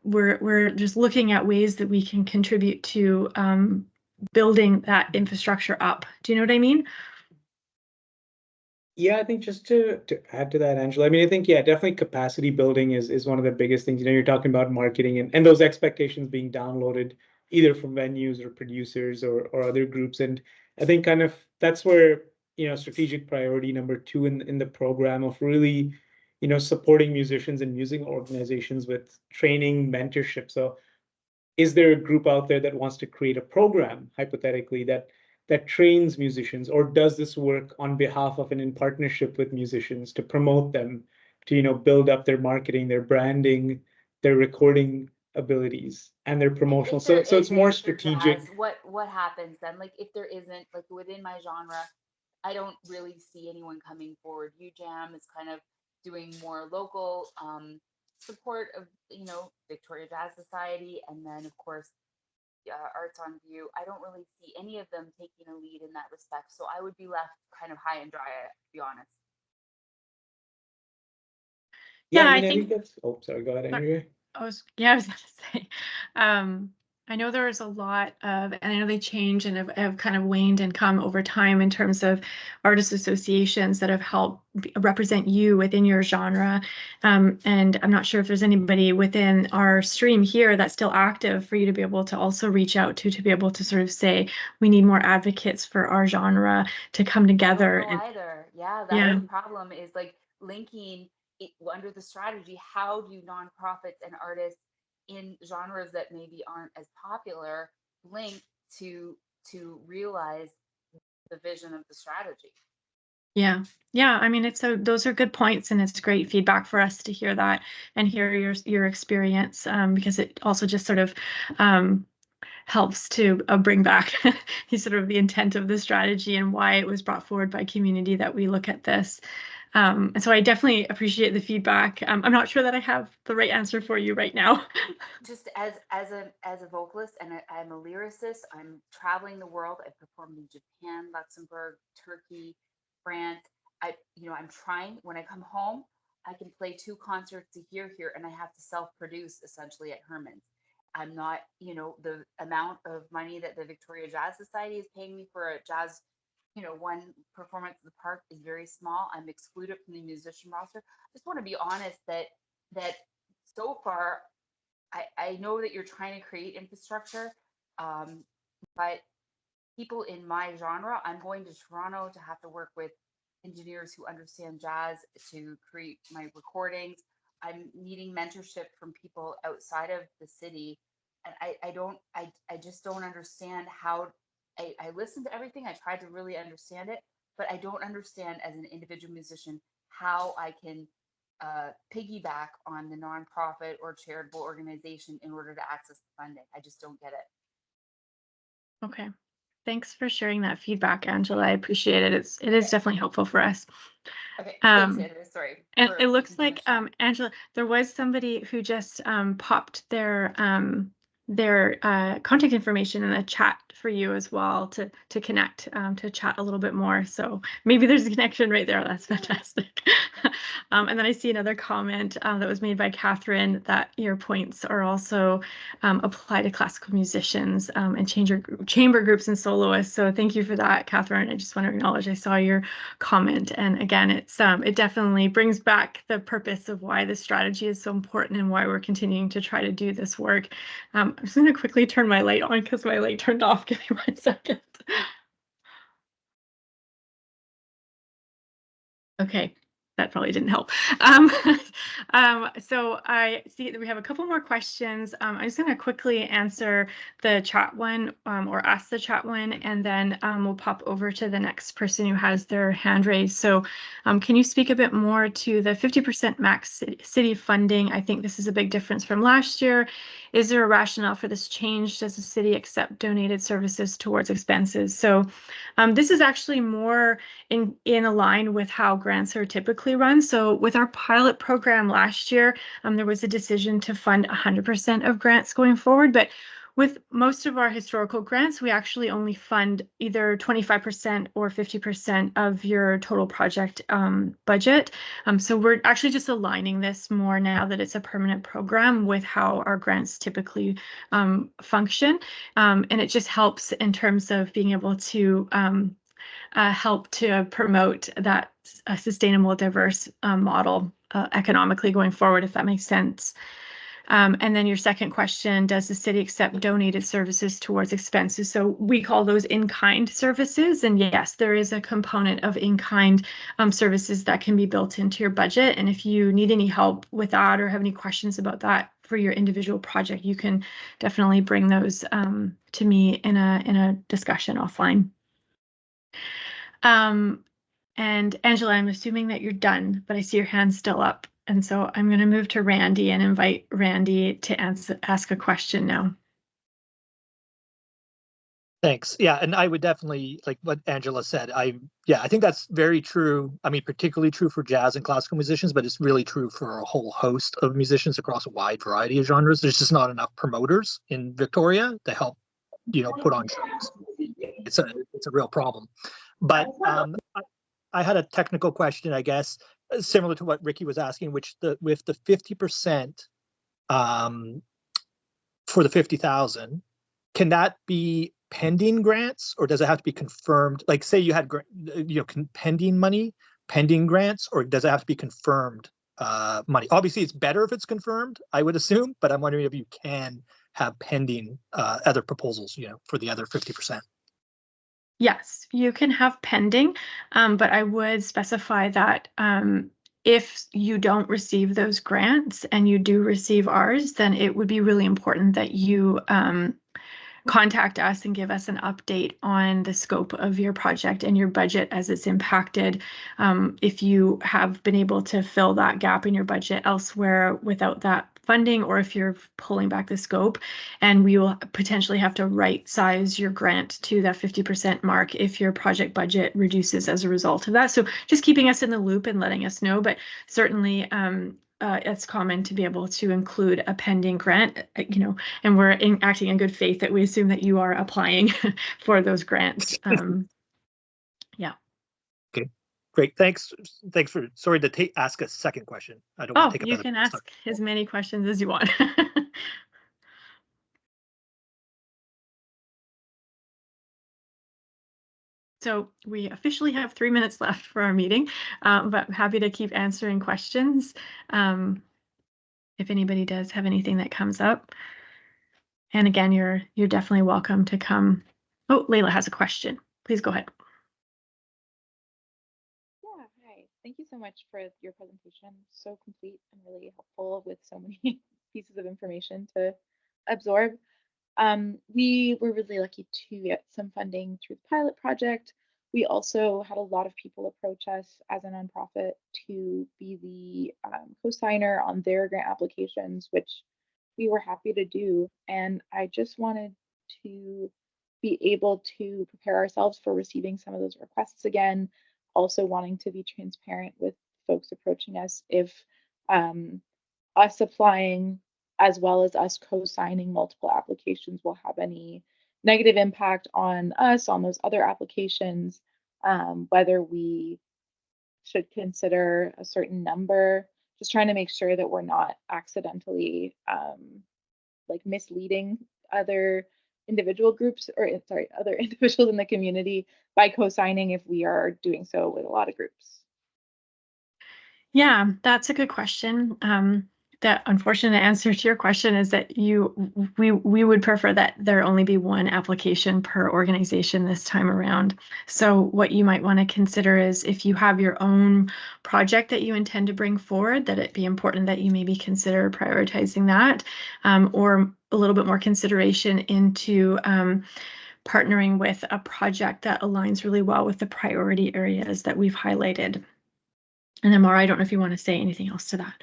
we're just looking at ways that we can contribute to building that infrastructure up. Do you know what I mean? Yeah, I think just to add to that, Angela, I mean, I think, yeah, definitely capacity building is one of the biggest things. You're talking about marketing and those expectations being downloaded either from venues or producers or other groups. And I think kind of that's where, strategic priority number 2 in the program of really, supporting musicians and music organizations with training, mentorship. So is there a group out there that wants to create a program, hypothetically, that trains musicians, or does this work on behalf of and in partnership with musicians to promote them, to build up their marketing, their branding, their recording abilities, and their promotional? So it's more strategic. What happens then? Like, if there isn't, like, within my genre, I don't really see anyone coming forward. UJAM is kind of doing more local support of Victoria Jazz Society, and then of course Arts on View. I don't really see any of them taking a lead in that respect, so I would be left kind of high and dry, to be honest. Yeah, I think that's. Oh, sorry. Go ahead, Andrea. I was going to say, I know there's a lot of, and I know they change and have kind of waned and come over time in terms of artist associations that have helped represent you within your genre. And I'm not sure if there's anybody within our stream here that's still active for you to be able to also reach out to be able to sort of say, we need more advocates for our genre to come together. Either. Yeah, that's the problem, is like linking it under the strategy. How do nonprofits and artists in genres that maybe aren't as popular link to realize the vision of the strategy. Yeah. Yeah. I mean, those are good points, and it's great feedback for us to hear that and hear your experience, because it also just sort of helps to bring back sort of the intent of the strategy and why it was brought forward by community that we look at this. And so I definitely appreciate the feedback. I'm not sure that I have the right answer for you right now. Just as a vocalist, and I'm a lyricist, I'm traveling the world. I performed in Japan, Luxembourg, Turkey, France. I'm trying, when I come home, I can play 2 concerts a year here, and I have to self-produce essentially at Herman's. I'm not, the amount of money that the Victoria Jazz Society is paying me for a jazz, one performance in the park is very small. I'm excluded from the musician roster. I just want to be honest that so far, I know that you're trying to create infrastructure, but people in my genre, I'm going to Toronto to have to work with engineers who understand jazz to create my recordings. I'm needing mentorship from people outside of the city. And I just don't understand how. I listen to everything. I tried to really understand it, but I don't understand as an individual musician how I can piggyback on the nonprofit or charitable organization in order to access the funding. I just don't get it. Okay. Thanks for sharing that feedback, Angela. I appreciate it. It is definitely helpful for us. Okay, thanks, Andrea. Sorry. And it looks like, Angela, there was somebody who just popped their contact information in the chat for you as well to connect, to chat a little bit more. So maybe there's a connection right there. That's fantastic. And then I see another comment that was made by Catherine that your points are also apply to classical musicians and chamber groups and soloists. So thank you for that, Catherine. I just want to acknowledge I saw your comment. And again, it definitely brings back the purpose of why this strategy is so important and why we're continuing to try to do this work. I'm just going to quickly turn my light on because my light turned off. Give me 1 second. Okay, that probably didn't help. So I see that we have a couple more questions. I'm just going to quickly answer the chat one, or ask the chat one, and then we'll pop over to the next person who has their hand raised. So can you speak a bit more to the 50% max city funding? I think this is a big difference from last year. Is there a rationale for this change? Does the city accept donated services towards expenses? So this is actually more in line with how grants are typically run. So with our pilot program last year, there was a decision to fund 100% of grants going forward. But with most of our historical grants, we actually only fund either 25% or 50% of your total project budget. So we're actually just aligning this more now that it's a permanent program with how our grants typically function. And it just helps in terms of being able to help to promote that sustainable, diverse model economically going forward, if that makes sense. And then your second question, does the city accept donated services towards expenses? So we call those in-kind services. And yes, there is a component of in-kind services that can be built into your budget. And if you need any help with that or have any questions about that for your individual project, you can definitely bring those to me in a discussion offline. And Angela, I'm assuming that you're done, but I see your hand still up. And so I'm going to move to Randy and invite Randy to ask a question now. Thanks. Yeah, and I would definitely, like what Angela said, I think that's very true. I mean, particularly true for jazz and classical musicians, but it's really true for a whole host of musicians across a wide variety of genres. There's just not enough promoters in Victoria to help, put on shows. It's a real problem. But I had a technical question, I guess, similar to what Ricky was asking, which with the 50% for the 50,000, can that be pending grants, or does it have to be confirmed? Like, say you had pending money, pending grants, or does it have to be confirmed money? Obviously, it's better if it's confirmed, I would assume, but I'm wondering if you can have pending other proposals, for the other 50%. Yes, you can have pending, but I would specify that if you don't receive those grants and you do receive ours, then it would be really important that you contact us and give us an update on the scope of your project and your budget as it's impacted. If you have been able to fill that gap in your budget elsewhere without that funding, or if you're pulling back the scope, and we will potentially have to right size your grant to that 50% mark if your project budget reduces as a result of that. So just keeping us in the loop and letting us know, but certainly it's common to be able to include a pending grant, and we're acting in good faith that we assume that you are applying for those grants. Yeah. Okay, great. Thanks for, sorry to ask a second question. I don't want to take up You can ask as many questions as you want. So we officially have 3 minutes left for our meeting, but happy to keep answering questions if anybody does have anything that comes up. And again, you're definitely welcome to come. Oh, Layla has a question. Please go ahead. Yeah, hi. Thank you so much for your presentation. So complete and really helpful with so many pieces of information to absorb. We were really lucky to get some funding through the pilot project. We also had a lot of people approach us as a nonprofit to be the co-signer on their grant applications, which we were happy to do. And I just wanted to be able to prepare ourselves for receiving some of those requests again. Also wanting to be transparent with folks approaching us if us applying as well as us co-signing multiple applications will have any negative impact on us, on those other applications, whether we should consider a certain number, just trying to make sure that we're not accidentally like misleading other individual groups, or sorry, other individuals in the community by co-signing if we are doing so with a lot of groups. Yeah, that's a good question. The unfortunate answer to your question is that we would prefer that there only be one application per organization this time around. So what you might want to consider is if you have your own project that you intend to bring forward, that it be important that you maybe consider prioritizing that, or a little bit more consideration into partnering with a project that aligns really well with the priority areas that we've highlighted. And Amara, I don't know if you want to say anything else to that.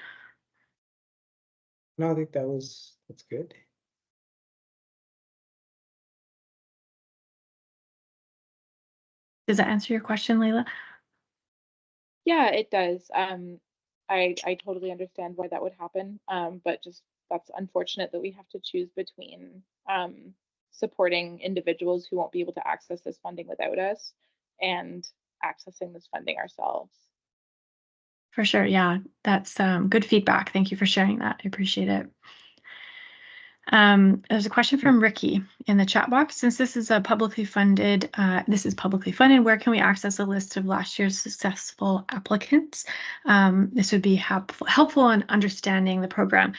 No, I think that's good. Does that answer your question, Layla? Yeah, it does. I totally understand why that would happen, but just that's unfortunate that we have to choose between supporting individuals who won't be able to access this funding without us and accessing this funding ourselves. For sure. Yeah, that's good feedback. Thank you for sharing that. I appreciate it. There's a question from Ricky in the chat box. Since this is publicly funded, where can we access a list of last year's successful applicants? This would be helpful in understanding the program.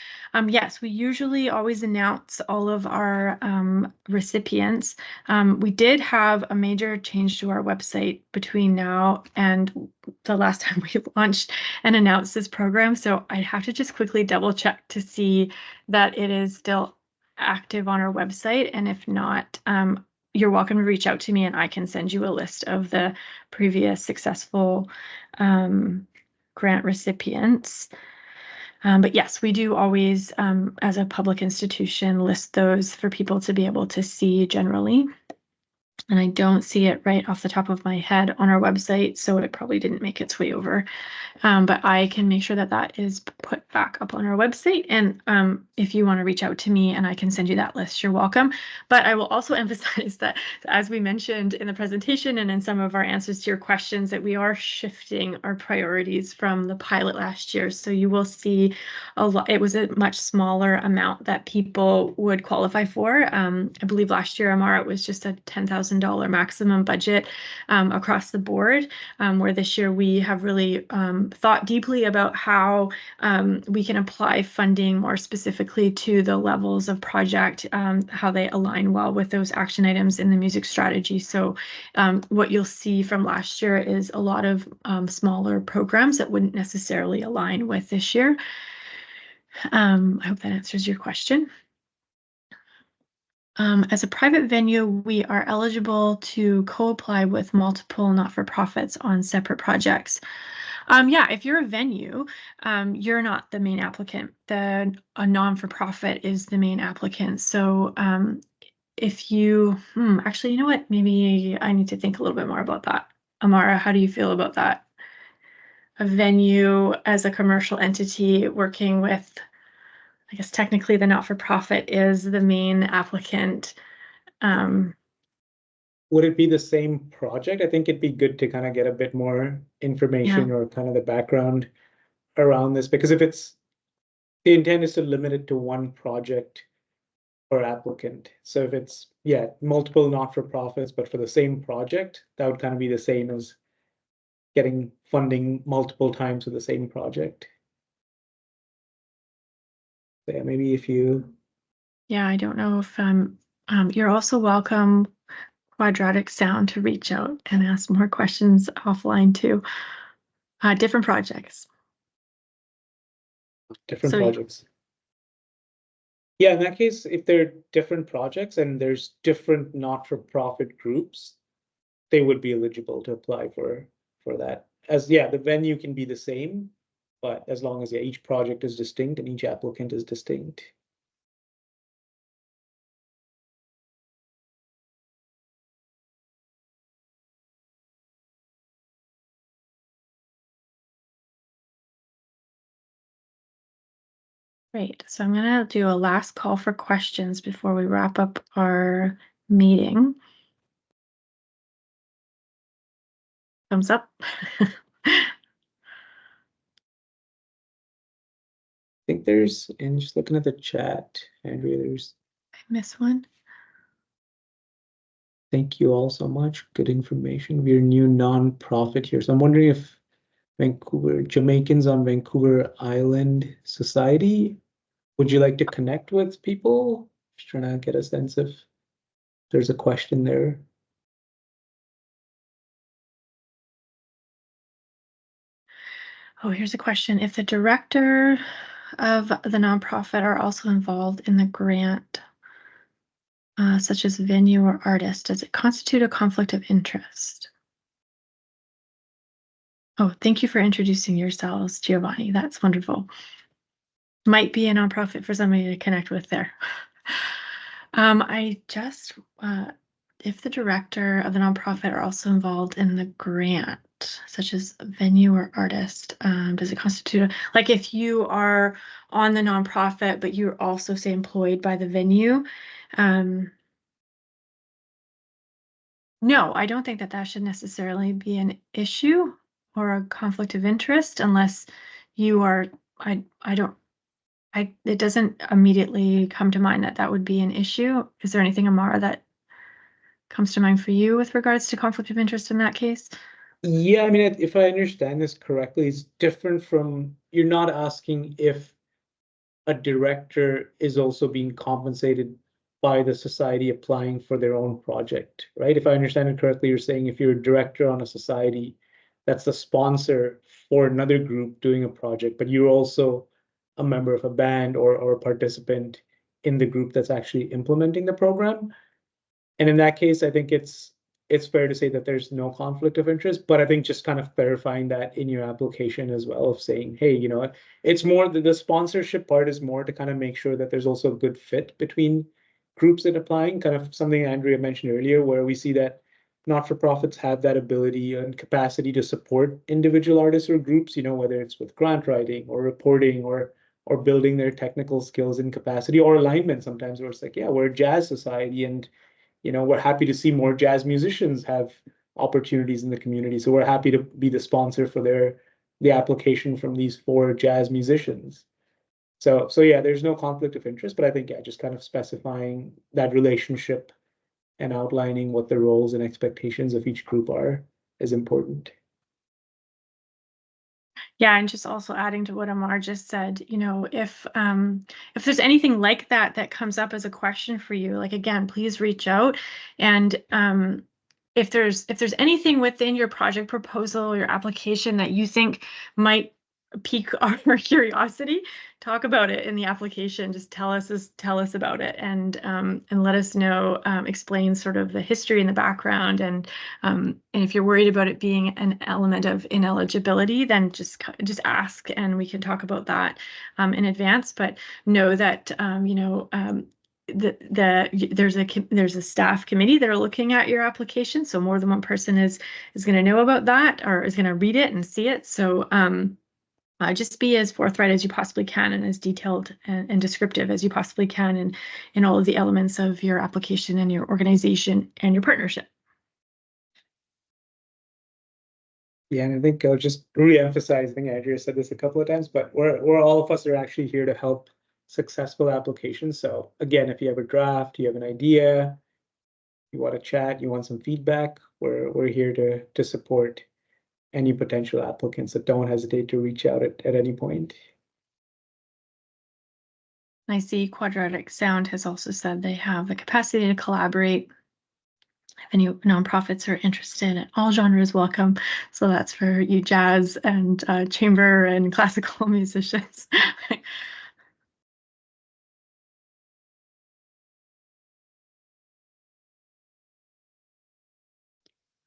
Yes, we usually always announce all of our recipients. We did have a major change to our website between now and the last time we launched and announced this program. So I have to just quickly double check to see that it is still active on our website. And if not, you're welcome to reach out to me and I can send you a list of the previous successful grant recipients. But yes, we do always, as a public institution, list those for people to be able to see generally. And I don't see it right off the top of my head on our website, so it probably didn't make its way over. But I can make sure that that is put back up on our website. And if you want to reach out to me and I can send you that list, you're welcome. But I will also emphasize that, as we mentioned in the presentation and in some of our answers to your questions, that we are shifting our priorities from the pilot last year. So you will see a lot. It was a much smaller amount that people would qualify for. I believe last year, Amara, it was just a $10,000 maximum budget across the board, where this year we have really thought deeply about how we can apply funding more specifically to the levels of project, how they align well with those action items in the music strategy. So what you'll see from last year is a lot of smaller programs that wouldn't necessarily align with this year. I hope that answers your question. As a private venue, we are eligible to co-apply with multiple not-for-profits on separate projects. Yeah, if you're a venue, you're not the main applicant. A non-for-profit is the main applicant. So if you, actually, you know what? Maybe I need to think a little bit more about that. Amara, how do you feel about that? A venue as a commercial entity working with, I guess technically the not-for-profit is the main applicant. Would it be the same project? I think it'd be good to kind of get a bit more information or kind of the background around this, because if it's, the intent is to limit it to one project per applicant. So if it's, yeah, multiple not-for-profits, but for the same project, that would kind of be the same as getting funding multiple times for the same project. So yeah, maybe if you, Yeah, I don't know if you're also welcome, Quadratic Sound, to reach out and ask more questions offline too. Different projects. different So, projects. Yeah, in that case, if they're different projects and there's different not-for-profit groups, they would be eligible to apply for that. As yeah, the venue can be the same, but as long as each project is distinct and each applicant is distinct. great. So I'm gonna do a last call for questions before we wrap up our meeting. Thumbs up. I think there's, and just looking at the chat, Andrea, there's, I miss one. thank you all so much. Good information. We're a new non-profit here. So I'm wondering if Vancouver, Jamaicans on Vancouver Island Society, would you like to connect with people? Just trying to get a sense of, there's a question there. Oh, here's a question. If the director of the nonprofit are also involved in the grant, such as venue or artist, does it constitute a conflict of interest? Oh, thank you for introducing yourselves, Giovanni. That's wonderful. Might be a nonprofit for somebody to connect with there. I just, if the director of the nonprofit are also involved in the grant, such as venue or artist, does it constitute, like if you are on the nonprofit, but you're also say employed by the venue? No, I don't think that that should necessarily be an issue or a conflict of interest unless you are, it doesn't immediately come to mind that that would be an issue. Is there anything, Amara, that comes to mind for you with regards to conflict of interest in that case? Yeah, I mean, if I understand this correctly, it's different from, you're not asking if a director is also being compensated by the society applying for their own project, right? If I understand it correctly, you're saying if you're a director on a society that's the sponsor for another group doing a project, but you're also a member of a band or a participant in the group that's actually implementing the program. And in that case, I think it's fair to say that there's no conflict of interest, but I think just kind of clarifying that in your application as well, of saying, hey, you know, it's more the sponsorship part is more to kind of make sure that there's also a good fit between groups that applying, kind of something Andrea mentioned earlier, where we see that not-for-profits have that ability and capacity to support individual artists or groups, you know, whether it's with grant writing or reporting or building their technical skills and capacity, or alignment sometimes, where it's like, yeah, we're a jazz society and you know, we're happy to see more jazz musicians have opportunities in the community. So we're happy to be the sponsor for the application from these 4 jazz musicians. So yeah, there's no conflict of interest, but I think, yeah, just kind of specifying that relationship and outlining what the roles and expectations of each group are is important. Yeah, and just also adding to what Amar just said, you know, if there's anything like that that comes up as a question for you, like again, please reach out. And if there's anything within your project proposal, your application that you think might pique our curiosity, talk about it in the application. Just tell us about it, and let us know, explain sort of the history and the background, and if you're worried about it being an element of ineligibility, then just ask, and we can talk about that in advance. But know that there's a staff committee that are looking at your application, so more than one person is going to know about that, or is going to read it and see it. So just be as forthright as you possibly can, and as detailed and descriptive as you possibly can in all of the elements of your application and your organization and your partnership. Yeah, and I think I'll just re-emphasize, I think Andrea said this a couple of times, but we're all of us are actually here to help successful applications. So again, if you have a draft, you have an idea, you want to chat, you want some feedback, we're here to support any potential applicants. So don't hesitate to reach out at any point. I see Quadratic Sound has also said they have the capacity to collaborate. If any nonprofits are interested, all genres welcome. So that's for you jazz and chamber and classical musicians.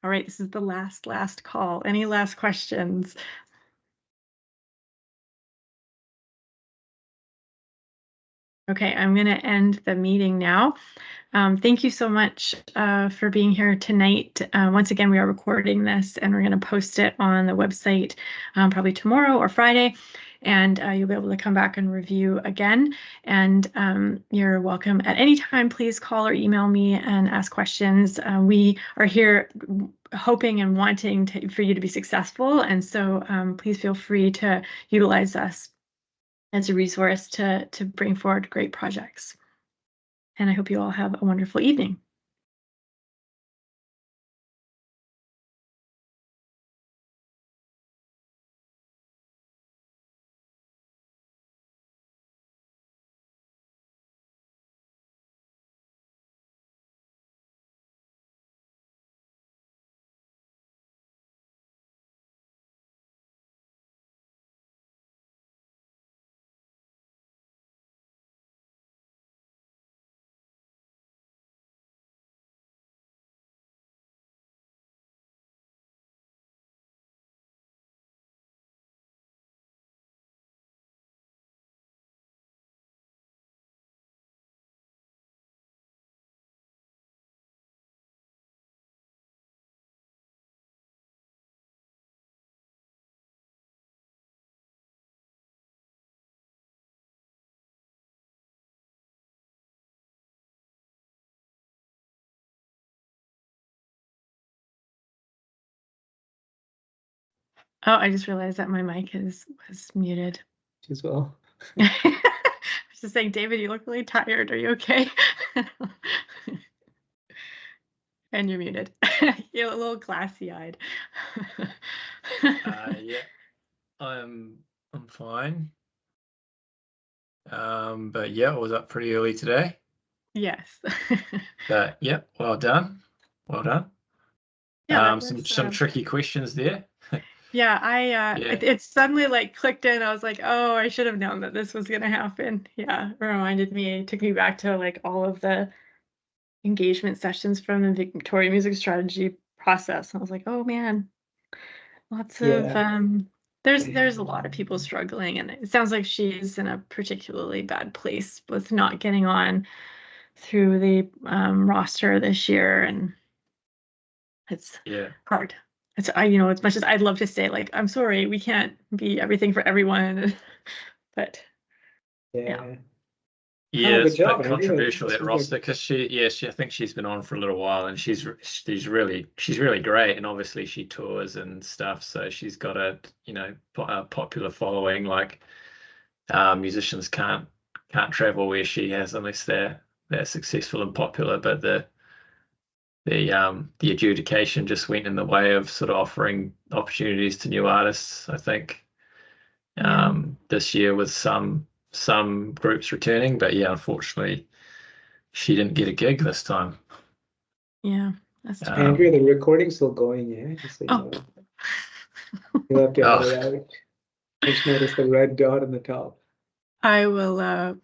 All right, this is the last call. Any last questions? Okay, I'm going to end the meeting now. Thank you so much for being here tonight. Once again, we are recording this, and we're going to post it on the website probably tomorrow or Friday, and you'll be able to come back and review again. And you're welcome at any time. Please call or email me and ask questions. We are here hoping and wanting for you to be successful, and so please feel free to utilize us as a resource to bring forward great projects. And I hope you all have a wonderful evening. Oh, I just realized that my mic was muted. As well. I was just saying, David, you look really tired. Are you okay? And you're muted. You're a little glassy-eyed. Yeah, I'm fine. But yeah, I was up pretty early today. Yes. But yeah, well done. Well done. Yeah, some tricky questions there. Yeah, it suddenly like clicked in. I was like, oh, I should have known that this was gonna happen. Yeah, it reminded me, it took me back to like all of the engagement sessions from the Victoria Music Strategy process. I was like, oh man, lots of there's a lot of people struggling, and it sounds like she's in a particularly bad place with not getting on through the roster this year, and it's hard. It's as much as I'd love to say like, I'm sorry, we can't be everything for everyone, but Yeah, it's a bit controversial, that roster, because I think she's been on for a little while, and she's really great, and obviously she tours and stuff, so she's got a popular following. Like musicians can't travel where she has unless they're successful and popular, but the adjudication just went in the way of sort of offering opportunities to new artists, I think, this year, with some groups returning, but unfortunately she didn't get a gig this time. That's Andrea, the recording's still going, just so you know. You'll have to edit out. I just noticed the red dot on the top. I will